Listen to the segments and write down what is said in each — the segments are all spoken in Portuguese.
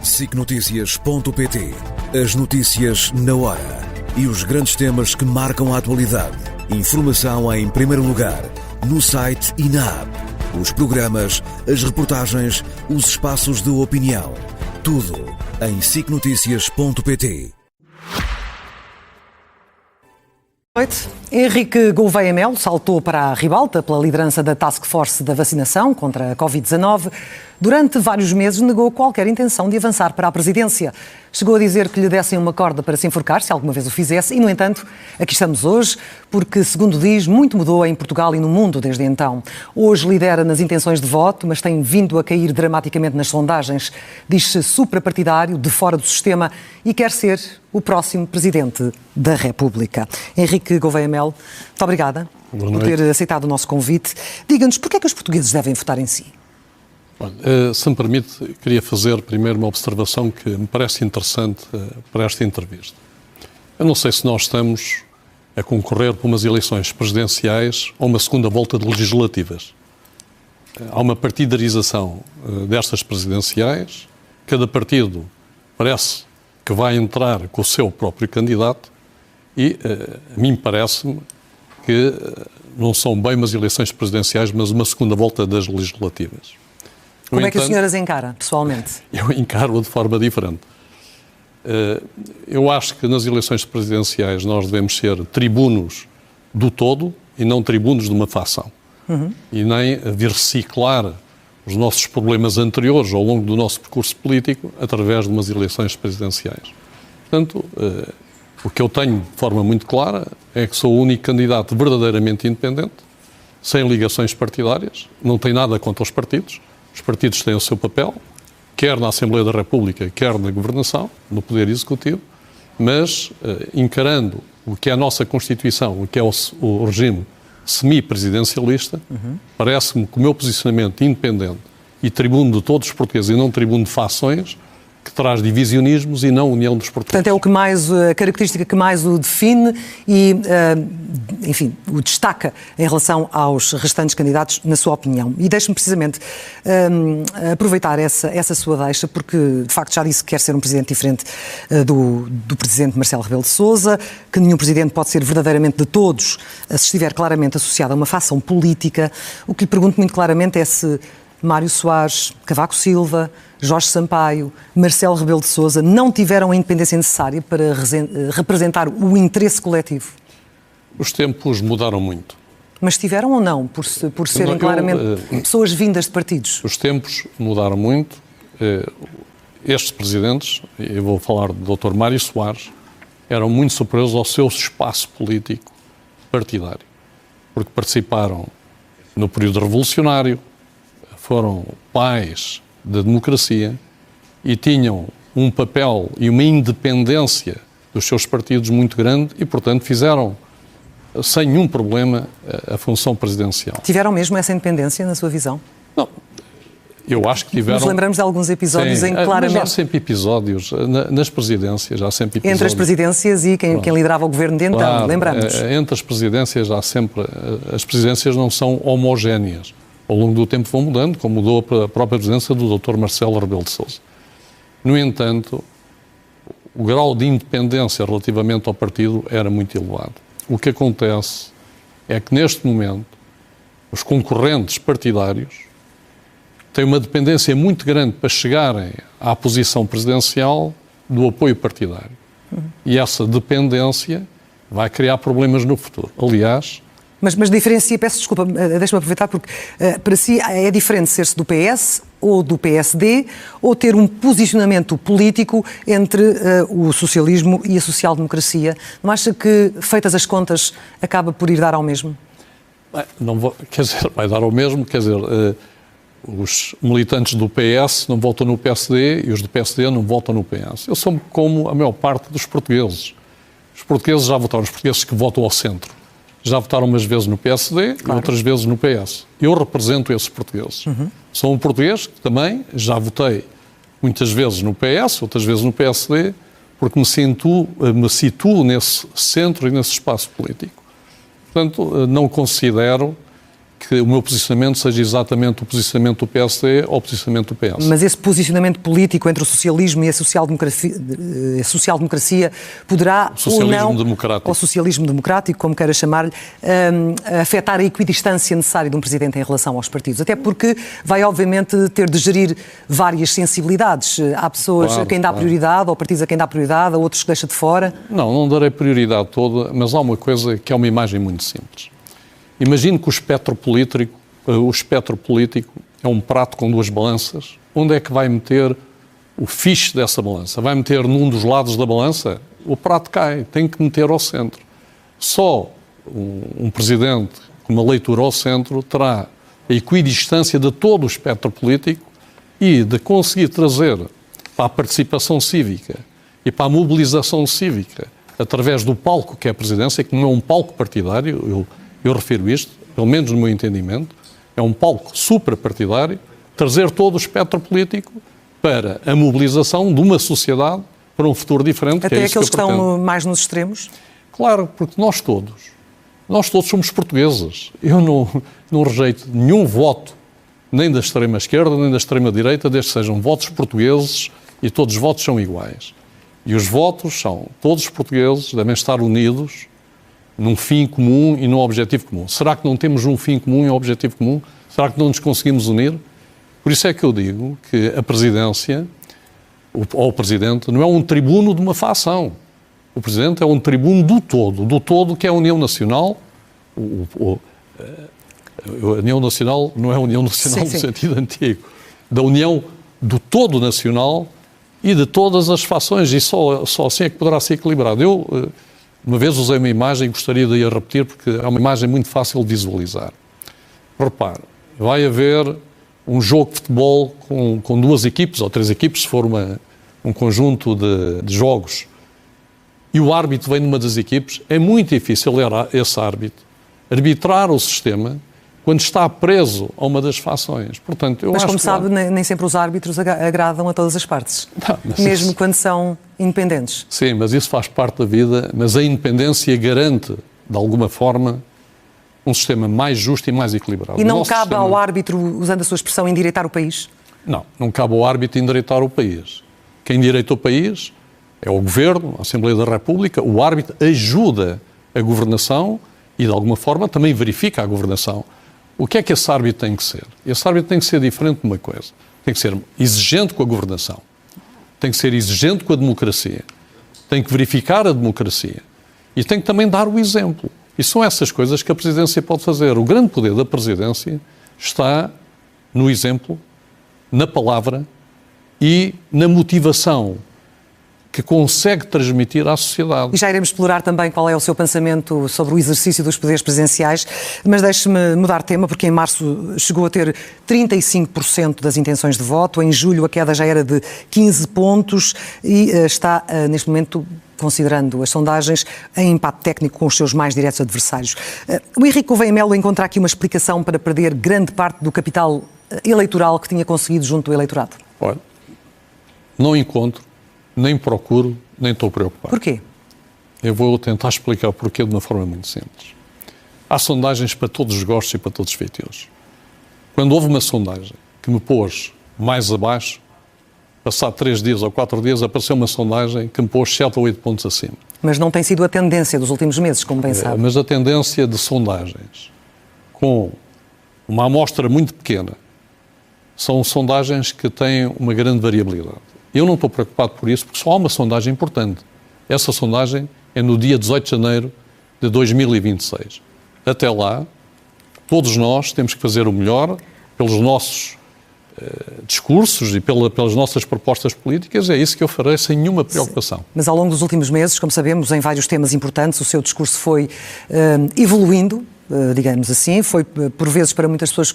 SICNoticias.pt. As notícias na hora e os grandes temas que marcam a atualidade. Informação em primeiro lugar, no site e na app. Os programas, as reportagens, os espaços de opinião. Tudo em SICNoticias.pt. Boa noite. Henrique Gouveia Melo saltou para a ribalta pela liderança da Task Force da vacinação contra a Covid-19. Durante vários meses negou qualquer intenção de avançar para a presidência. Chegou a dizer que lhe dessem uma corda para se enforcar, se alguma vez o fizesse, e, no entanto, aqui estamos hoje, porque, segundo diz, muito mudou em Portugal e no mundo desde então. Hoje lidera nas intenções de voto, mas tem vindo a cair dramaticamente nas sondagens. Diz-se suprapartidário, de fora do sistema, e quer ser o próximo Presidente da República. Henrique Gouveia Melo, muito obrigada por ter aceitado o nosso convite. Diga-nos, porquê é que os portugueses devem votar em si? Se me permite, queria fazer primeiro uma observação que me parece interessante para esta entrevista. Eu não sei se nós estamos a concorrer por umas eleições presidenciais ou uma segunda volta de legislativas. Há uma partidarização destas presidenciais, cada partido parece que vai entrar com o seu próprio candidato e a mim parece-me que não são bem umas eleições presidenciais, mas uma segunda volta das legislativas. Como é que o senhor as encara, pessoalmente? Eu encaro-a de forma diferente. Eu acho que nas eleições presidenciais nós devemos ser tribunos do todo e não tribunos de uma facção. E nem vir reciclar os nossos problemas anteriores ao longo do nosso percurso político através de umas eleições presidenciais. Portanto, o que eu tenho de forma muito clara é que sou o único candidato verdadeiramente independente, sem ligações partidárias, não tenho nada contra os partidos. Os partidos têm o seu papel, quer na Assembleia da República, quer na Governação, no Poder Executivo, mas encarando o que é a nossa Constituição, o que é o regime semi-presidencialista, parece-me que o meu posicionamento independente e tribuno de todos os portugueses e não tribuno de fações, que traz divisionismos e não união dos portugueses. Portanto, é o que mais, a característica que mais o define e, enfim, o destaca em relação aos restantes candidatos, na sua opinião. E deixe-me precisamente aproveitar essa sua deixa, porque, de facto, já disse que quer ser um presidente diferente do presidente Marcelo Rebelo de Sousa, que nenhum presidente pode ser verdadeiramente de todos se estiver claramente associado a uma facção política. O que lhe pergunto muito claramente é se Mário Soares, Cavaco Silva, Jorge Sampaio, Marcelo Rebelo de Sousa não tiveram a independência necessária para representar o interesse coletivo? Os tempos mudaram muito. Mas tiveram ou não, por serem claramente pessoas vindas de partidos? Os tempos mudaram muito. Estes presidentes, eu vou falar do Dr. Mário Soares, eram muito superiores ao seu espaço político partidário, porque participaram no período revolucionário, foram pais da democracia e tinham um papel e uma independência dos seus partidos muito grande e, portanto, fizeram sem nenhum problema a função presidencial. Tiveram mesmo essa independência, na sua visão? Não, eu acho que tiveram... Nos lembramos de alguns episódios em que claramente... Mas há sempre episódios, nas presidências há sempre episódios. Entre as presidências e quem liderava o governo de então, claro, lembramos. Entre as presidências há sempre... As presidências não são homogéneas. Ao longo do tempo vão mudando, como mudou a própria presença do Dr. Marcelo Rebelo de Sousa. No entanto, o grau de independência relativamente ao partido era muito elevado. O que acontece é que, neste momento, os concorrentes partidários têm uma dependência muito grande para chegarem à posição presidencial do apoio partidário. E essa dependência vai criar problemas no futuro. Aliás... Mas diferencia, peço desculpa, deixa-me aproveitar, porque para si é diferente ser-se do PS ou do PSD ou ter um posicionamento político entre o socialismo e a social-democracia. Não acha que, feitas as contas, acaba por ir dar ao mesmo? Quer dizer, vai dar ao mesmo, quer dizer, os militantes do PS não votam no PSD e os do PSD não votam no PS. Eu sou como a maior parte dos portugueses. Os portugueses já votaram, os portugueses que votam ao centro. Já votaram umas vezes no PSD e outras vezes no PS. Eu represento esses portugueses. Sou um português que também já votei muitas vezes no PS, outras vezes no PSD, porque me situo nesse centro e nesse espaço político. Portanto, não considero que o meu posicionamento seja exatamente o posicionamento do PSD ou o posicionamento do PS. Mas esse posicionamento político entre o socialismo e a social-democracia poderá socialismo ou não, democrático. ou socialismo democrático, como queira chamar-lhe, afetar a equidistância necessária de um Presidente em relação aos partidos? Até porque vai, obviamente, ter de gerir várias sensibilidades. Há pessoas a quem dá prioridade, ou partidos a quem dá prioridade, a outros que deixa de fora. Não darei prioridade toda, mas há uma coisa que é uma imagem muito simples. Imagine que o espectro político é um prato com duas balanças. Onde é que vai meter o fixe dessa balança? Vai meter num dos lados da balança? O prato cai, tem que meter ao centro. Só um presidente com uma leitura ao centro terá a equidistância de todo o espectro político e de conseguir trazer para a participação cívica e para a mobilização cívica através do palco que é a presidência, que não é um palco partidário, eu refiro isto, pelo menos no meu entendimento, é um palco suprapartidário, trazer todo o espectro político para a mobilização de uma sociedade para um futuro diferente. Até que é isso aqueles que que estão mais nos extremos? Claro, porque nós todos somos portugueses. Eu não rejeito nenhum voto, nem da extrema-esquerda, nem da extrema-direita, desde que sejam votos portugueses e todos os votos são iguais. E os votos são, todos os portugueses devem estar unidos num fim comum e num objetivo comum. Será que não temos um fim comum e um objetivo comum? Será que não nos conseguimos unir? Por isso é que eu digo que a presidência, ou o presidente, não é um tribuno de uma facção. O presidente é um tribuno do todo que é a União Nacional. A União Nacional não é a União Nacional no sentido antigo. Da União do todo nacional e de todas as fações. E só assim é que poderá ser equilibrado. Eu uma vez usei uma imagem e gostaria de a repetir porque é uma imagem muito fácil de visualizar. Repare, vai haver um jogo de futebol com duas equipes ou três equipes, se for um conjunto de jogos, e o árbitro vem numa das equipes, é muito difícil esse árbitro arbitrar o sistema quando está preso a uma das fações. Portanto, mas, como sabe, nem sempre os árbitros agradam a todas as partes, mesmo quando são independentes. Sim, mas isso faz parte da vida, mas a independência garante, de alguma forma, um sistema mais justo e mais equilibrado. E não cabe ao árbitro, usando a sua expressão, endireitar o país? Não cabe ao árbitro endireitar o país. Quem endireita o país é o Governo, a Assembleia da República. O árbitro ajuda a governação e, de alguma forma, também verifica a governação. O que é que esse árbitro tem que ser? Esse árbitro tem que ser diferente de uma coisa. Tem que ser exigente com a governação. Tem que ser exigente com a democracia. Tem que verificar a democracia. E tem que também dar o exemplo. E são essas coisas que a presidência pode fazer. O grande poder da presidência está no exemplo, na palavra e na motivação que consegue transmitir à sociedade. E já iremos explorar também qual é o seu pensamento sobre o exercício dos poderes presidenciais, mas deixe-me mudar de tema, porque em março chegou a ter 35% das intenções de voto, em julho a queda já era de 15 pontos e está, neste momento, considerando as sondagens, em empate técnico com os seus mais diretos adversários. O Henrique Gouveia Melo encontra aqui uma explicação para perder grande parte do capital eleitoral que tinha conseguido junto do eleitorado? Olha, não encontro, nem procuro, nem estou preocupado. Porquê? Eu vou tentar explicar o porquê de uma forma muito simples. Há sondagens para todos os gostos e para todos os feitios. Quando houve uma sondagem que me pôs mais abaixo, passado 3 dias ou 4 dias, apareceu uma sondagem que me pôs 7 ou 8 pontos acima. Mas não tem sido a tendência dos últimos meses, como bem sabe. Mas a tendência de sondagens com uma amostra muito pequena são sondagens que têm uma grande variabilidade. Eu não estou preocupado por isso, porque só há uma sondagem importante. Essa sondagem é no dia 18 de janeiro de 2026. Até lá, todos nós temos que fazer o melhor pelos nossos discursos e pelas nossas propostas políticas. É isso que eu farei sem nenhuma preocupação. Sim. Mas ao longo dos últimos meses, como sabemos, em vários temas importantes, o seu discurso foi evoluindo, digamos assim, foi por vezes para muitas pessoas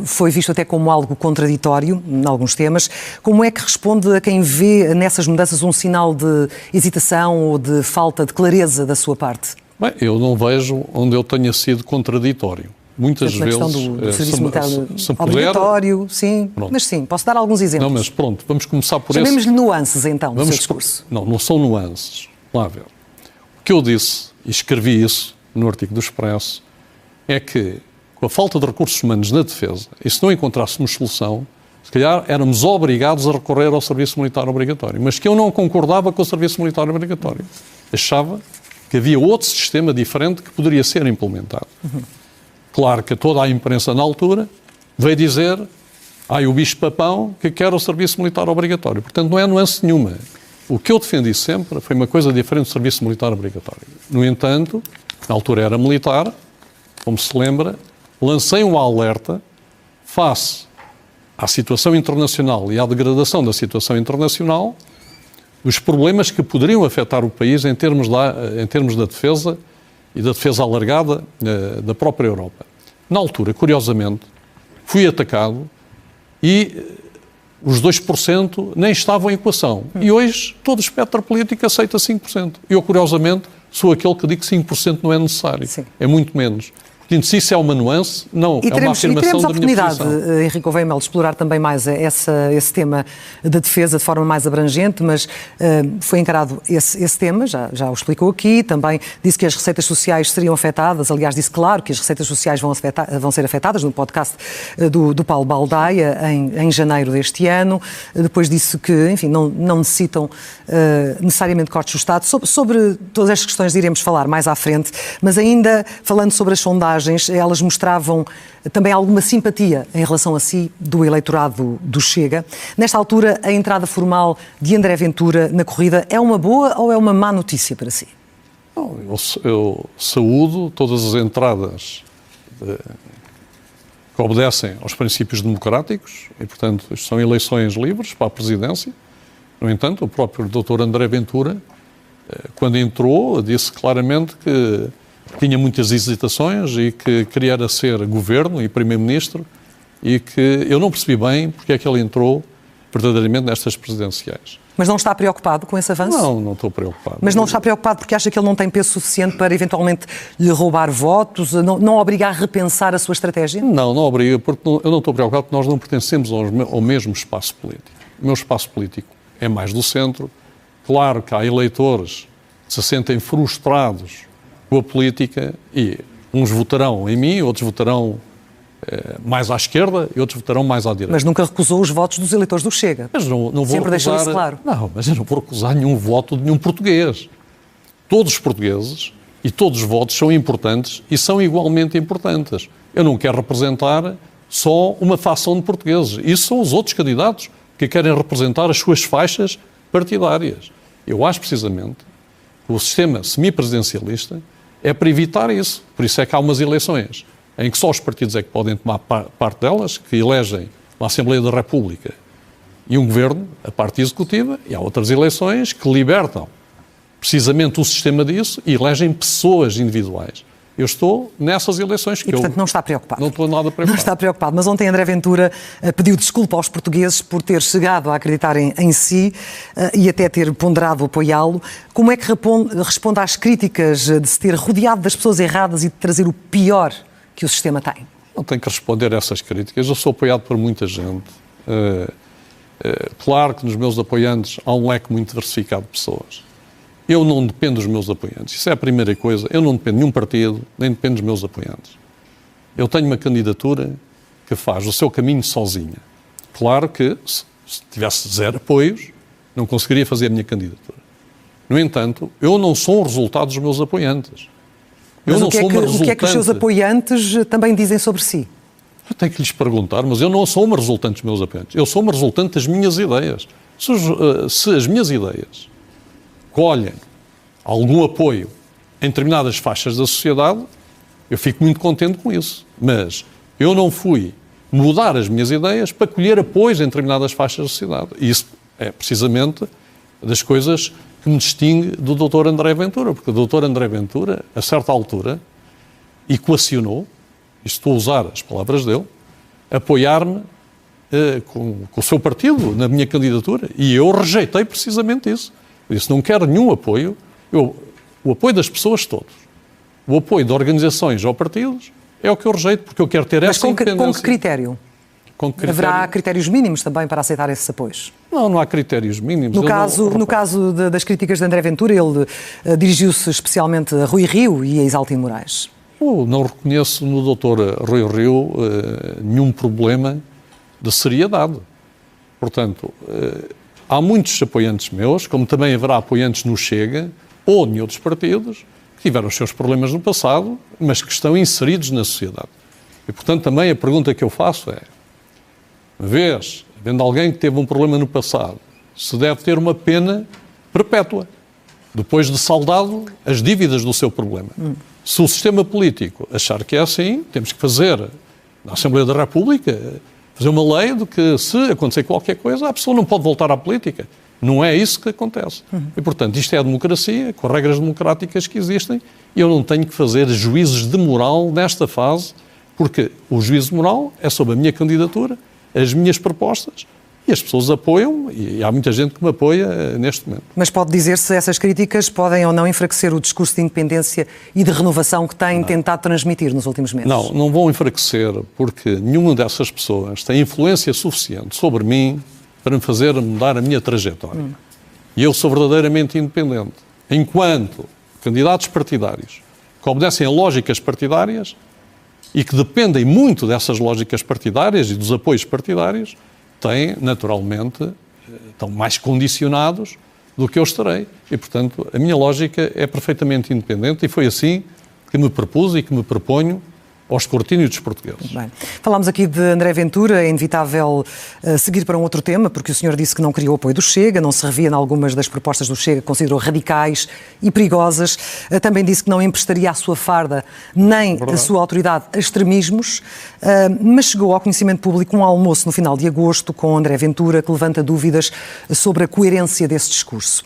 foi visto até como algo contraditório em alguns temas. Como é que responde a quem vê nessas mudanças um sinal de hesitação ou de falta de clareza da sua parte? Bem, eu não vejo onde eu tenha sido contraditório. Muitas vezes... do serviço militar obrigatório, sim. Pronto. Mas sim, posso dar alguns exemplos. Não, mas pronto, vamos começar por Chamemos-lhe nuances, então, do seu discurso. Não são nuances. Vamos lá ver. O que eu disse, e escrevi isso no artigo do Expresso, é que com a falta de recursos humanos na defesa, e se não encontrássemos solução, se calhar éramos obrigados a recorrer ao serviço militar obrigatório. Mas que eu não concordava com o serviço militar obrigatório. Achava que havia outro sistema diferente que poderia ser implementado. Claro que toda a imprensa na altura veio dizer o bicho-papão que quer o serviço militar obrigatório. Portanto, não é nuance nenhuma. O que eu defendi sempre foi uma coisa diferente do serviço militar obrigatório. No entanto, na altura era militar, como se lembra, lancei um alerta face à situação internacional e à degradação da situação internacional, os problemas que poderiam afetar o país em termos da defesa e da defesa alargada da própria Europa. Na altura, curiosamente, fui atacado e os 2% nem estavam em equação. E hoje todo o espectro político aceita 5%. Eu, curiosamente, sou aquele que digo que 5% não é necessário. Sim. É muito menos. Portanto, se isso é uma nuance, não, é uma afirmação da minha posição. E teremos a oportunidade, Henrique Gouveia Melo, de explorar também mais esse tema da defesa de forma mais abrangente, mas foi encarado esse tema, já o explicou aqui, também disse que as receitas sociais seriam afetadas, aliás, disse claro que as receitas sociais vão ser afetadas no podcast do Paulo Baldaia em janeiro deste ano. Depois disse que, enfim, não necessitam necessariamente cortes do Estado. Sobre todas estas questões iremos falar mais à frente, mas ainda falando sobre as sondagens, elas mostravam também alguma simpatia em relação a si do eleitorado do Chega. Nesta altura, a entrada formal de André Ventura na corrida é uma boa ou é uma má notícia para si? Não, eu saúdo todas as entradas que obedecem aos princípios democráticos e, portanto, são eleições livres para a presidência. No entanto, o próprio Dr. André Ventura, quando entrou, disse claramente que tinha muitas hesitações e que queria ser governo e primeiro-ministro e que eu não percebi bem porque é que ele entrou verdadeiramente nestas presidenciais. Mas não está preocupado com esse avanço? Não estou preocupado. Mas não está preocupado porque acha que ele não tem peso suficiente para eventualmente lhe roubar votos, não obriga a repensar a sua estratégia? Não obriga, porque eu não estou preocupado porque nós não pertencemos ao mesmo espaço político. O meu espaço político é mais do centro. Claro que há eleitores que se sentem frustrados com a política e uns votarão em mim, outros votarão mais à esquerda e outros votarão mais à direita. Mas nunca recusou os votos dos eleitores do Chega. Mas não vou Sempre deixou isso claro. Não, mas eu não vou recusar nenhum voto de nenhum português. Todos os portugueses e todos os votos são importantes e são igualmente importantes. Eu não quero representar só uma facção de portugueses. Isso são os outros candidatos que querem representar as suas faixas partidárias. Eu acho precisamente que o sistema semipresidencialista é para evitar isso. Por isso é que há umas eleições em que só os partidos é que podem tomar parte delas, que elegem uma Assembleia da República e um governo, a parte executiva, e há outras eleições que libertam precisamente o sistema disso e elegem pessoas individuais. Eu estou nessas eleições que portanto, não está preocupado. Não estou nada preocupado. Não está preocupado, mas ontem André Ventura pediu desculpa aos portugueses por ter chegado a acreditar em si e até ter ponderado apoiá-lo. Como é que responde às críticas de se ter rodeado das pessoas erradas e de trazer o pior que o sistema tem? Não tenho que responder a essas críticas. Eu sou apoiado por muita gente. Claro que nos meus apoiantes há um leque muito diversificado de pessoas. Eu não dependo dos meus apoiantes. Isso é a primeira coisa. Eu não dependo de nenhum partido, nem dependo dos meus apoiantes. Eu tenho uma candidatura que faz o seu caminho sozinha. Claro que, se tivesse 0 apoios, não conseguiria fazer a minha candidatura. No entanto, eu não sou o resultado dos meus apoiantes. Mas o que é que os seus apoiantes também dizem sobre si? Eu tenho que lhes perguntar, mas eu não sou uma resultante dos meus apoiantes. Eu sou uma resultante das minhas ideias. Se as minhas ideias colhem algum apoio em determinadas faixas da sociedade, eu fico muito contente com isso. Mas eu não fui mudar as minhas ideias para colher apoios em determinadas faixas da sociedade. E isso é precisamente das coisas que me distingue do Dr. André Ventura, porque o Dr. André Ventura, a certa altura, equacionou, e estou a usar as palavras dele, apoiar-me com o seu partido na minha candidatura, e eu rejeitei precisamente isso. Eu disse, não quero nenhum apoio, o apoio das pessoas todas, o apoio de organizações ou partidos, é o que eu rejeito, porque eu quero ter essa independência. Mas com que critério? Haverá critérios mínimos também para aceitar esses apoios? Não há critérios mínimos. No caso das críticas de André Ventura, ele dirigiu-se especialmente a Rui Rio e a Isaltino Moraes. Não reconheço no Dr. Rui Rio nenhum problema de seriedade. Portanto, há muitos apoiantes meus, como também haverá apoiantes no Chega ou em outros partidos, que tiveram os seus problemas no passado, mas que estão inseridos na sociedade. E, portanto, também a pergunta que eu faço é, vendo alguém que teve um problema no passado, se deve ter uma pena perpétua, depois de saldado as dívidas do seu problema. Se o sistema político achar que é assim, temos que fazer, na Assembleia da República, fazer uma lei de que, se acontecer qualquer coisa, a pessoa não pode voltar à política. Não é isso que acontece. E, portanto, isto é a democracia, com regras democráticas que existem, e eu não tenho que fazer juízos de moral nesta fase, porque o juízo de moral é sobre a minha candidatura, as minhas propostas, e as pessoas apoiam, e há muita gente que me apoia neste momento. Mas pode dizer se essas críticas podem ou não enfraquecer o discurso de independência e de renovação que tem tentado transmitir nos últimos meses? Não vão enfraquecer, porque nenhuma dessas pessoas tem influência suficiente sobre mim para me fazer mudar a minha trajetória. E eu sou verdadeiramente independente. Enquanto candidatos partidários que obedecem a lógicas partidárias e que dependem muito dessas lógicas partidárias e dos apoios partidários, têm, naturalmente, estão mais condicionados do que eu estarei. E, portanto, a minha lógica é perfeitamente independente e foi assim que me propus e que me proponho ao escrutínio dos portugueses. Bem, falámos aqui de André Ventura, é inevitável seguir para um outro tema, porque o senhor disse que não queria o apoio do Chega, não se revia em algumas das propostas do Chega que considerou radicais e perigosas, também disse que não emprestaria a sua farda nem a sua autoridade a extremismos, mas chegou ao conhecimento público um almoço no final de agosto com André Ventura que levanta dúvidas sobre a coerência desse discurso.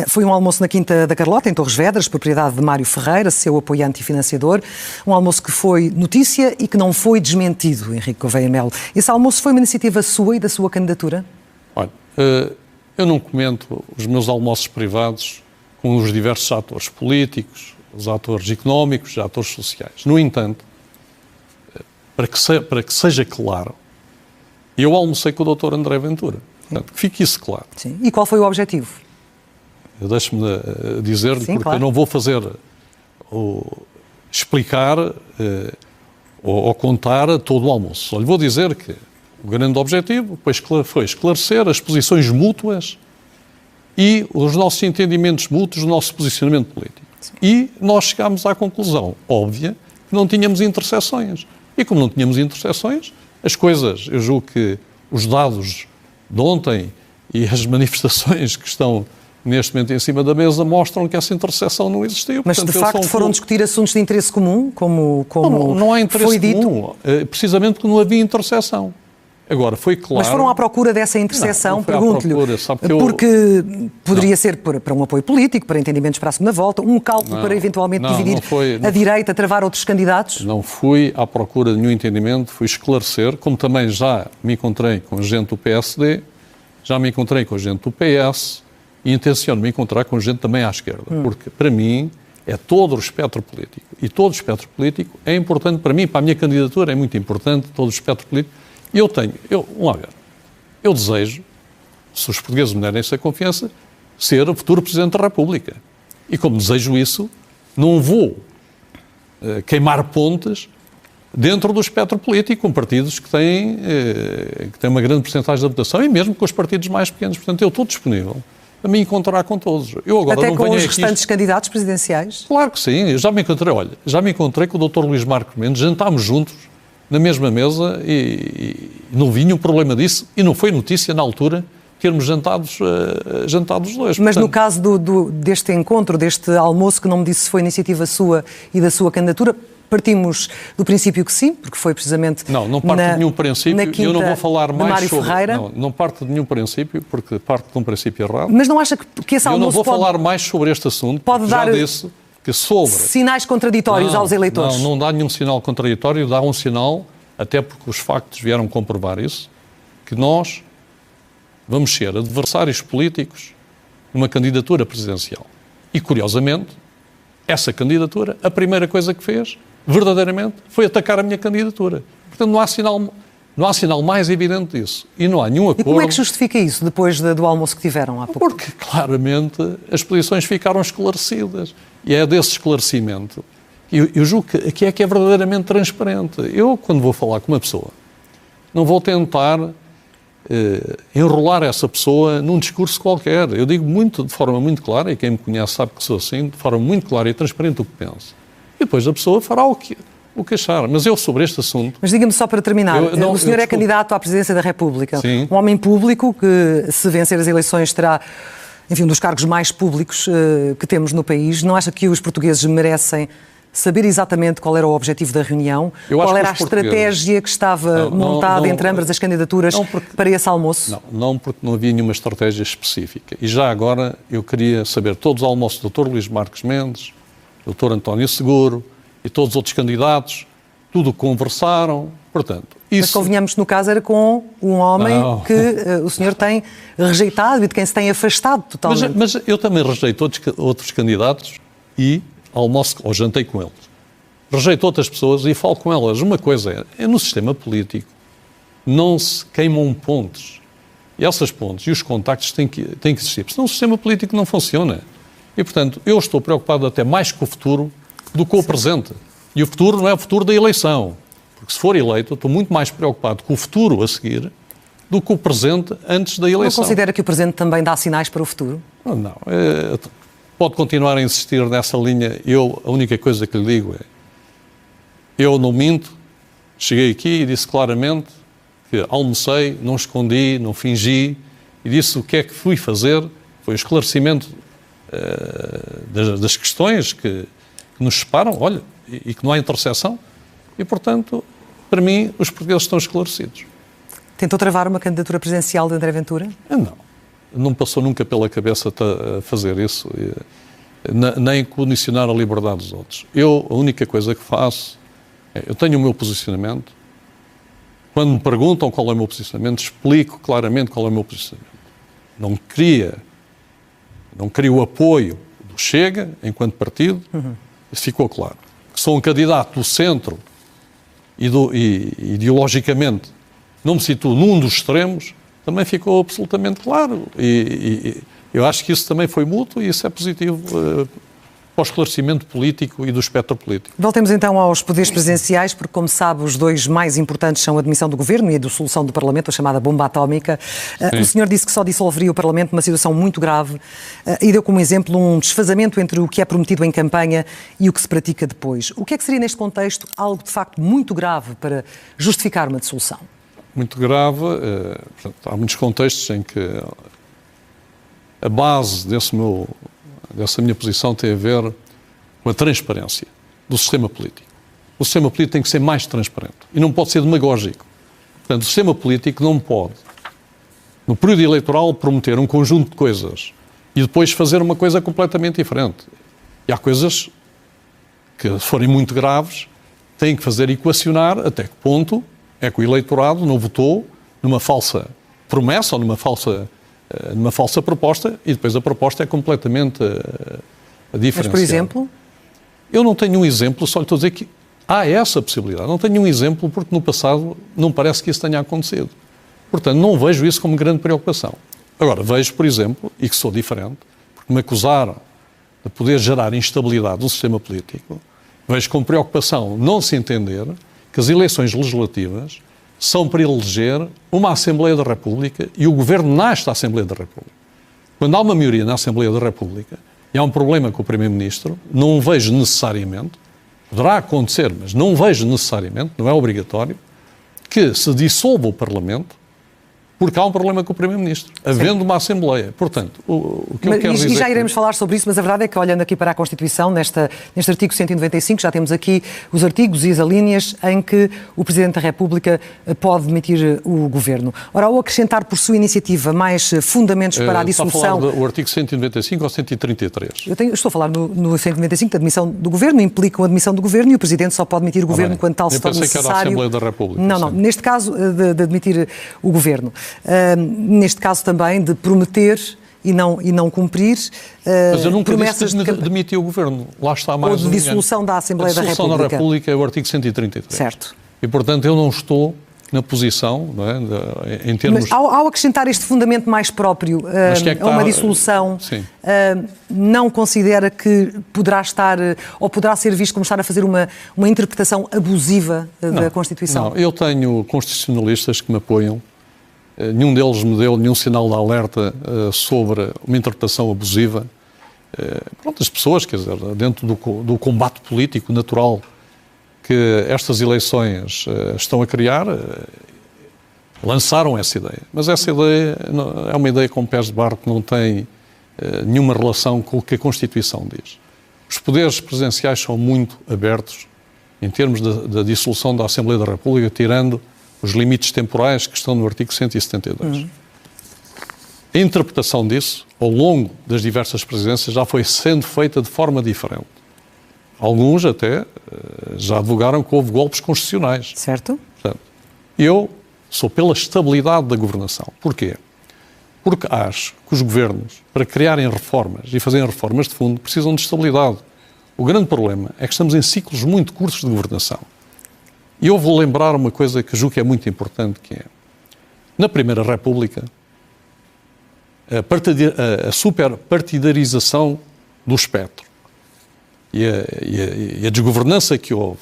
Foi um almoço na Quinta da Carlota, em Torres Vedras, propriedade de Mário Ferreira, seu apoiante e financiador, um almoço que foi notícia e que não foi desmentido, Henrique Gouveia Melo. Esse almoço foi uma iniciativa sua e da sua candidatura? Olha, eu não comento os meus almoços privados com os diversos atores políticos, os atores económicos, os atores sociais. No entanto, para que seja claro, eu almocei com o Dr. André Ventura. Portanto, que fique isso claro. Sim. E qual foi o objetivo? Deixe-me dizer-lhe, porque claro. eu não vou fazer explicar ou contar todo o almoço. Só lhe vou dizer que o grande objetivo foi esclarecer as posições mútuas e os nossos entendimentos mútuos do nosso posicionamento político. Sim. E nós chegámos à conclusão óbvia que não tínhamos interseções. E como não tínhamos interseções, as coisas, eu julgo que os dados de ontem e as manifestações que estão neste momento em cima da mesa mostram que essa interseção não existiu. Mas, portanto, de facto, foram discutir assuntos de interesse comum, como não há interesse foi dito? Comum, precisamente porque não havia interseção. Agora, foi claro... Mas foram à procura dessa interseção, pergunto-lhe, porque poderia ser para um apoio político, para entendimentos para a segunda volta, um cálculo para eventualmente dividir a direita, travar outros candidatos? Não fui à procura de nenhum entendimento, fui esclarecer, como também já me encontrei com gente do PSD, já me encontrei com gente do PS, e intenciono me encontrar com gente também à esquerda, porque para mim é todo o espectro político. E todo o espectro político é importante para mim, para a minha candidatura é muito importante, todo o espectro político. E eu desejo, se os portugueses me derem essa confiança, ser o futuro Presidente da República. E como desejo isso, não vou queimar pontes dentro do espectro político, com partidos que têm uma grande porcentagem da votação e mesmo com os partidos mais pequenos. Portanto, eu estou disponível a me encontrar com todos. Eu agora até não com os restantes candidatos presidenciais? Claro que sim. Eu já me encontrei com o Dr. Luís Marcos Mendes, jantámos juntos na mesma mesa e não vi nenhum problema disso e não foi notícia na altura termos jantados dois. Mas portanto, no caso deste encontro, deste almoço, que não me disse se foi iniciativa sua e da sua candidatura, partimos do princípio que sim, porque foi precisamente não parto de nenhum princípio, eu não vou falar mais sobre... Ferreira. Não parto de nenhum princípio, porque parto de um princípio errado. Mas não acha que esse almoço eu não vou falar mais sobre este assunto, pode dar já disse que sobre... sinais contraditórios aos eleitores? Não dá nenhum sinal contraditório, dá um sinal, até porque os factos vieram comprovar isso, que nós vamos ser adversários políticos numa candidatura presidencial. E, curiosamente, essa candidatura, a primeira coisa que fez, verdadeiramente, foi atacar a minha candidatura. Portanto, não há sinal mais evidente disso. E não há nenhum acordo... E como é que justifica isso, depois do almoço que tiveram há pouco? Porque, claramente, as posições ficaram esclarecidas. E é desse esclarecimento Eu julgo que aqui é que é verdadeiramente transparente. Eu, quando vou falar com uma pessoa, não vou tentar enrolar essa pessoa num discurso qualquer. Eu digo de forma muito clara, e quem me conhece sabe que sou assim, de forma muito clara e transparente o que penso. E depois a pessoa fará o que achar. Mas eu, sobre este assunto... Mas diga-me só para terminar, o senhor é candidato à presidência da República. Sim. Um homem público que, se vencer as eleições, terá, enfim, um dos cargos mais públicos que temos no país. Não acha que os portugueses merecem saber exatamente qual era o objetivo da reunião? Qual era a estratégia que estava montada entre ambas as candidaturas para esse almoço? Não, porque não havia nenhuma estratégia específica. E já agora eu queria saber todos os almoços do Dr. Luís Marques Mendes, do Dr. António Seguro e todos os outros candidatos, tudo conversaram, portanto... Mas convenhamos que no caso era com um homem que o senhor tem rejeitado e de quem se tem afastado totalmente. Mas eu também rejeito outros candidatos e almoço ou jantei com eles. Rejeito outras pessoas e falo com elas. Uma coisa é no sistema político não se queimam pontes. E essas pontes e os contactos têm que existir. Senão o sistema político não funciona. E, portanto, eu estou preocupado até mais com o futuro do que com o presente. E o futuro não é o futuro da eleição. Porque se for eleito, eu estou muito mais preocupado com o futuro a seguir do que o presente antes da eleição. Não considera que o presente também dá sinais para o futuro? Não. Pode continuar a insistir nessa linha. A única coisa que lhe digo é, eu não minto, cheguei aqui e disse claramente que almocei, não escondi, não fingi, e disse o que é que fui fazer, foi o esclarecimento das questões que nos separam, olha, e que não há interseção, e, portanto, para mim, os portugueses estão esclarecidos. Tentou travar uma candidatura presidencial de André Ventura? Não passou nunca pela cabeça fazer isso, nem condicionar a liberdade dos outros. A única coisa que faço eu tenho o meu posicionamento. Quando me perguntam qual é o meu posicionamento, explico claramente qual é o meu posicionamento. Não queria o apoio do Chega, enquanto partido, isso ficou claro. Que sou um candidato do centro e ideologicamente não me situo num dos extremos, também ficou absolutamente claro. E eu acho que isso também foi mútuo e isso é positivo para o esclarecimento político e do espectro político. Voltemos então aos poderes presidenciais, porque, como sabe, os dois mais importantes são a demissão do Governo e a dissolução do Parlamento, a chamada bomba atómica. O senhor disse que só dissolveria o Parlamento numa situação muito grave e deu como exemplo um desfazamento entre o que é prometido em campanha e o que se pratica depois. O que é que seria, neste contexto, algo de facto muito grave para justificar uma dissolução? Muito grave. Há muitos contextos em que a base dessa minha posição tem a ver com a transparência do sistema político. O sistema político tem que ser mais transparente e não pode ser demagógico. Portanto, o sistema político não pode, no período eleitoral, prometer um conjunto de coisas e depois fazer uma coisa completamente diferente. E há coisas que, se forem muito graves, têm que fazer equacionar até que ponto é que o eleitorado não votou numa falsa promessa ou numa falsa proposta e depois a proposta é completamente diferenciada. Mas, por exemplo? Eu não tenho um exemplo, só lhe estou a dizer que há essa possibilidade. Não tenho um exemplo porque no passado não parece que isso tenha acontecido. Portanto, não vejo isso como grande preocupação. Agora, vejo, por exemplo, e que sou diferente, porque me acusaram de poder gerar instabilidade no sistema político, vejo com preocupação não se entender que as eleições legislativas são para eleger uma Assembleia da República e o Governo nasce da Assembleia da República. Quando há uma maioria na Assembleia da República e há um problema com o Primeiro-Ministro, não vejo necessariamente, poderá acontecer, mas não vejo necessariamente, não é obrigatório, que se dissolva o Parlamento porque há um problema com o Primeiro-Ministro, havendo uma Assembleia. Portanto, o que eu quero dizer... E já iremos falar sobre isso, mas a verdade é que, olhando aqui para a Constituição, neste artigo 195, já temos aqui os artigos e as alíneas em que o Presidente da República pode demitir o Governo. Ora, ao acrescentar por sua iniciativa mais fundamentos para a dissolução... Está a falar do artigo 195 ou 133? Estou a falar no 195, da admissão do Governo, implica a admissão do Governo e o Presidente só pode demitir o Governo quando tal se torna necessário. Eu pensei que era a Assembleia da República. Não, neste caso de admitir o Governo. Neste caso também de prometer e não cumprir mas eu nunca promessas disse que demitiu o Governo. Lá está mais ou de dissolução da Assembleia da República. A dissolução da República é o artigo 133. Certo. E, portanto, eu não estou na posição, não é, em termos... Mas ao acrescentar este fundamento mais próprio a uma dissolução, não considera que poderá estar, ou poderá ser visto como estar a fazer uma interpretação abusiva da Constituição? Não, eu tenho constitucionalistas que me apoiam. Nenhum deles me deu nenhum sinal de alerta sobre uma interpretação abusiva. Pronto, as pessoas, quer dizer, dentro do combate político natural que estas eleições estão a criar, lançaram essa ideia. Mas essa ideia é uma ideia com pés de barro que não tem nenhuma relação com o que a Constituição diz. Os poderes presidenciais são muito abertos em termos da dissolução da Assembleia da República, tirando os limites temporais que estão no artigo 172. A interpretação disso, ao longo das diversas presidências, já foi sendo feita de forma diferente. Alguns até já advogaram que houve golpes constitucionais. Certo. Portanto, eu sou pela estabilidade da governação. Porquê? Porque acho que os governos, para criarem reformas e fazerem reformas de fundo, precisam de estabilidade. O grande problema é que estamos em ciclos muito curtos de governação. E eu vou lembrar uma coisa que julgo que é muito importante, que é, na Primeira República, a superpartidarização do espectro e a desgovernança que houve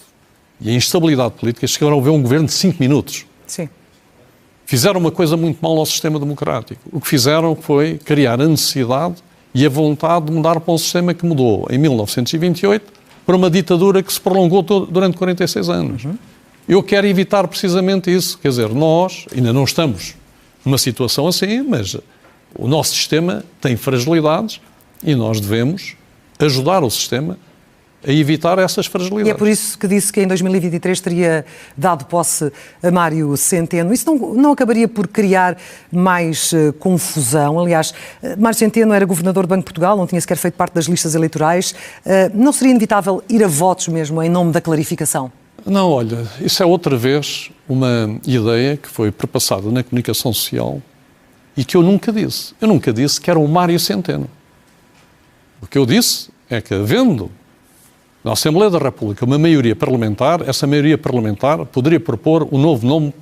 e a instabilidade política chegaram a ver um governo de 5 minutos. Sim. Fizeram uma coisa muito mal ao sistema democrático. O que fizeram foi criar a necessidade e a vontade de mudar para um sistema que mudou em 1928 para uma ditadura que se prolongou durante 46 anos. Eu quero evitar precisamente isso. Quer dizer, nós ainda não estamos numa situação assim, mas o nosso sistema tem fragilidades e nós devemos ajudar o sistema a evitar essas fragilidades. E é por isso que disse que em 2023 teria dado posse a Mário Centeno. Isso não acabaria por criar mais confusão? Aliás, Mário Centeno era governador do Banco de Portugal, não tinha sequer feito parte das listas eleitorais. Não seria inevitável ir a votos mesmo em nome da clarificação? Não, olha, isso é outra vez uma ideia que foi perpassada na comunicação social e que eu nunca disse. Eu nunca disse que era o Mário Centeno. O que eu disse é que, havendo na Assembleia da República uma maioria parlamentar, essa maioria parlamentar poderia propor um novo nome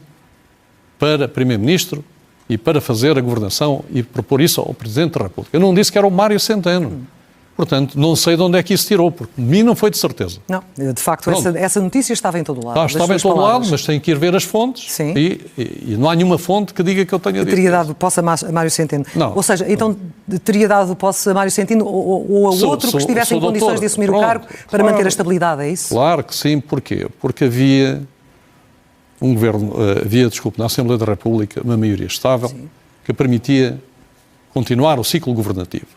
para Primeiro-Ministro e para fazer a governação e propor isso ao Presidente da República. Eu não disse que era o Mário Centeno. Portanto, não sei de onde é que isso tirou, porque de mim não foi de certeza. Não, de facto, essa notícia estava em todo lado. Estava em todo lado, mas tem que ir ver as fontes. Sim. E não há nenhuma fonte que diga que eu tenha dito. Teria dado posse a Mário Centeno. Não. Ou seja, então teria dado posse a Mário Centeno ou a outro que estivesse em condições de assumir o cargo para manter a estabilidade, é isso? Claro que sim. Porquê? Porque havia um governo, na Assembleia da República, uma maioria estável, sim, que permitia continuar o ciclo governativo.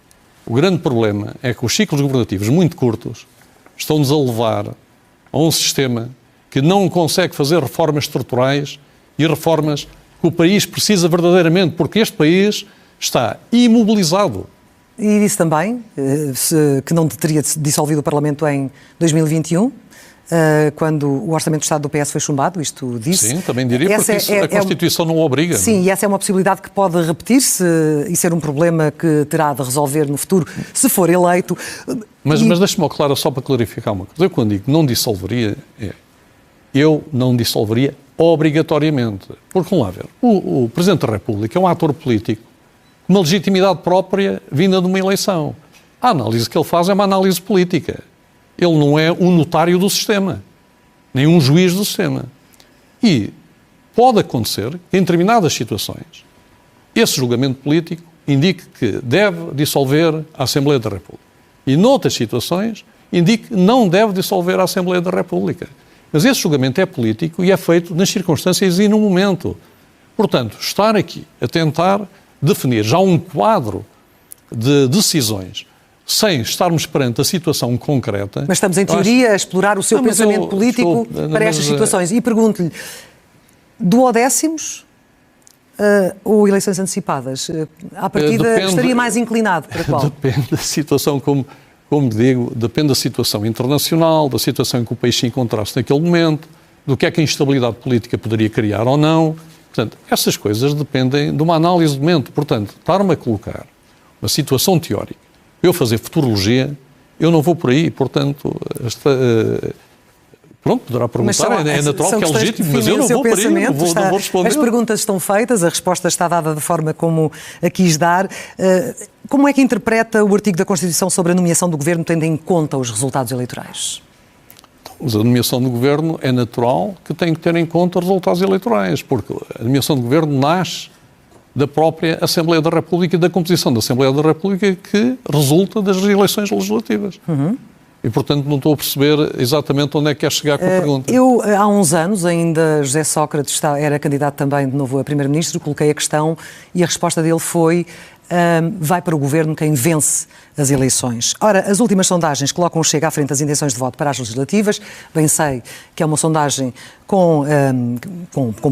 O grande problema é que os ciclos governativos muito curtos estão-nos a levar a um sistema que não consegue fazer reformas estruturais e reformas que o país precisa verdadeiramente, porque este país está imobilizado. E disse também que não teria dissolvido o Parlamento em 2021, quando o Orçamento do Estado do PS foi chumbado, isto disse. Sim, também diria, porque a Constituição não o obriga. Sim, não? E essa é uma possibilidade que pode repetir-se e ser um problema que terá de resolver no futuro, se for eleito. Mas deixe-me claro, só para clarificar uma coisa. Eu, quando digo não dissolveria, eu não dissolveria obrigatoriamente. Porque, vamos lá ver, o Presidente da República é um ator político com uma legitimidade própria vinda de uma eleição. A análise que ele faz é uma análise política. Ele não é um notário do sistema, nem um juiz do sistema. E pode acontecer que, em determinadas situações, esse julgamento político indique que deve dissolver a Assembleia da República. E, noutras situações, indique que não deve dissolver a Assembleia da República. Mas esse julgamento é político e é feito nas circunstâncias e no momento. Portanto, estar aqui a tentar definir já um quadro de decisões sem estarmos perante a situação concreta... Mas estamos, em teoria, a explorar o seu pensamento político para estas situações. E pergunto-lhe, duodécimos ou eleições antecipadas? À partida, estaria mais inclinado para qual? Depende da situação, como digo, depende da situação internacional, da situação em que o país se encontrasse naquele momento, do que é que a instabilidade política poderia criar ou não. Portanto, essas coisas dependem de uma análise de momento. Portanto, estar-me a colocar uma situação teórica, eu fazer futurologia, eu não vou por aí. Portanto, Pronto, poderá perguntar, é natural que é legítimo, mas eu não vou para aí, não vou responder. As perguntas estão feitas, a resposta está dada da forma como a quis dar. Como é que interpreta o artigo da Constituição sobre a nomeação do Governo, tendo em conta os resultados eleitorais? Mas a nomeação do Governo é natural que tem que ter em conta os resultados eleitorais, porque a nomeação do Governo nasce da própria Assembleia da República e da composição da Assembleia da República que resulta das eleições legislativas. E, portanto, não estou a perceber exatamente onde é que quer chegar com a pergunta. Eu, há uns anos, ainda José Sócrates era candidato também de novo a Primeiro-Ministro, coloquei a questão e a resposta dele foi vai para o Governo quem vence as eleições. Ora, as últimas sondagens colocam o Chega à frente das intenções de voto para as legislativas. Bem sei que é uma sondagem com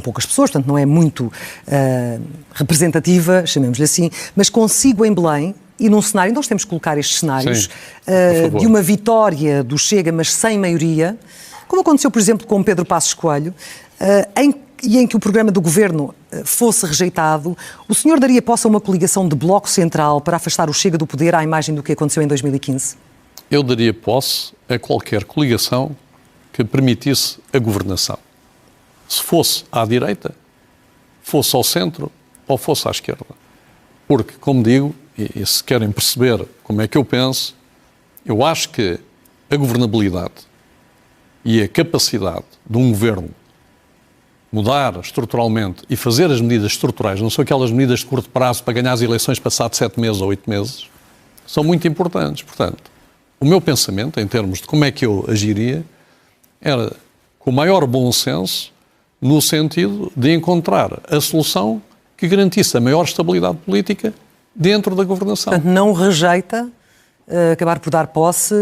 poucas pessoas, portanto não é muito representativa, chamemos-lhe assim, mas consigo em Belém, e num cenário, nós temos que colocar estes cenários, de uma vitória do Chega, mas sem maioria, como aconteceu, por exemplo, com Pedro Passos Coelho, em que o programa do Governo fosse rejeitado, o senhor daria posse a uma coligação de bloco central para afastar o Chega do poder à imagem do que aconteceu em 2015? Eu daria posse a qualquer coligação que permitisse a governação. Se fosse à direita, fosse ao centro ou fosse à esquerda. Porque, como digo, e se querem perceber como é que eu penso, eu acho que a governabilidade e a capacidade de um governo mudar estruturalmente e fazer as medidas estruturais, não são aquelas medidas de curto prazo para ganhar as eleições passado 7 meses ou 8 meses, são muito importantes. Portanto, o meu pensamento, em termos de como é que eu agiria, era com o maior bom senso, no sentido de encontrar a solução que garantisse a maior estabilidade política dentro da governação. Portanto, não rejeita acabar por dar posse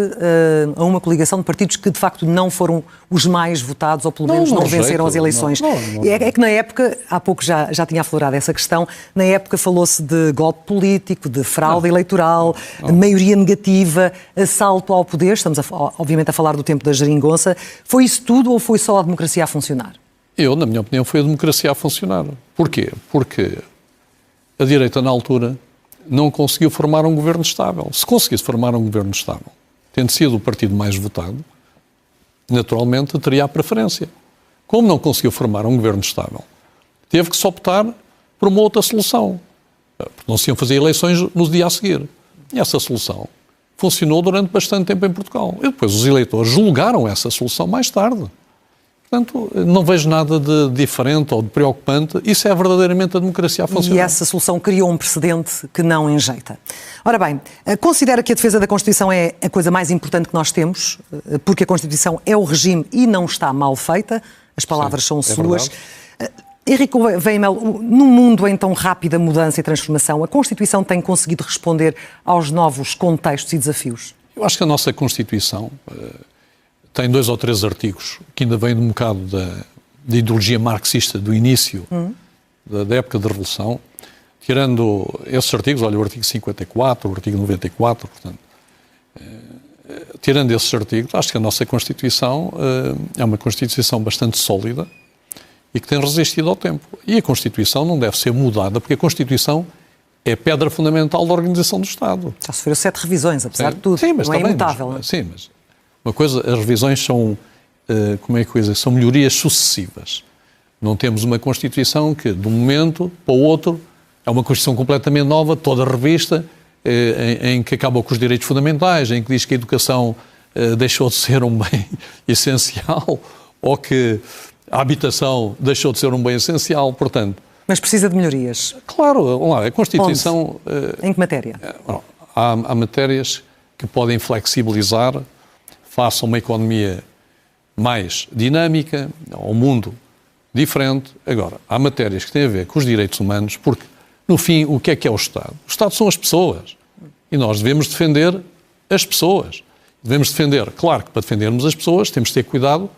a uma coligação de partidos que, de facto, não foram os mais votados ou, pelo menos, não venceram as eleições. É que, na época, há pouco já tinha aflorado essa questão, na época falou-se de golpe político, de fraude eleitoral, maioria negativa, assalto ao poder. Estamos, obviamente, a falar do tempo da geringonça. Foi isso tudo ou foi só a democracia a funcionar? Eu, na minha opinião, foi a democracia a funcionar. Porquê? Porque a direita, na altura, não conseguiu formar um governo estável. Se conseguisse formar um governo estável, tendo sido o partido mais votado, naturalmente teria a preferência. Como não conseguiu formar um governo estável, teve que se optar por uma outra solução. Porque não se iam fazer eleições no dia a seguir. E essa solução funcionou durante bastante tempo em Portugal. E depois os eleitores julgaram essa solução mais tarde. Portanto, não vejo nada de diferente ou de preocupante. Isso é verdadeiramente a democracia a funcionar. E essa solução criou um precedente que não enjeita. Ora bem, considera que a defesa da Constituição é a coisa mais importante que nós temos, porque a Constituição é o regime e não está mal feita. As palavras são suas. Henrique Gouveia Melo, num mundo em tão rápida mudança e transformação, a Constituição tem conseguido responder aos novos contextos e desafios? Eu acho que a nossa Constituição tem 2 ou 3 artigos que ainda vêm de um bocado da ideologia marxista do início da época da Revolução. Tirando esses artigos, olha, o artigo 54, o artigo 94, portanto, tirando esses artigos, acho que a nossa Constituição é uma Constituição bastante sólida e que tem resistido ao tempo. E a Constituição não deve ser mudada, porque a Constituição é a pedra fundamental da organização do Estado. Já sofreu 7 revisões, apesar de tudo. Sim, mas não é também, imutável. Sim, mas uma coisa, as revisões são, são melhorias sucessivas. Não temos uma Constituição que, de um momento para o outro, é uma Constituição completamente nova, toda revista, em que acaba com os direitos fundamentais, em que diz que a educação deixou de ser um bem essencial, ou que a habitação deixou de ser um bem essencial, portanto... Mas precisa de melhorias. Claro, vamos lá, a Constituição... Em que matéria? Há matérias que podem flexibilizar face a uma economia mais dinâmica, a um mundo diferente. Agora, há matérias que têm a ver com os direitos humanos, porque, no fim, o que é o Estado? O Estado são as pessoas. E nós devemos defender as pessoas. Devemos defender, claro que para defendermos as pessoas temos de ter cuidado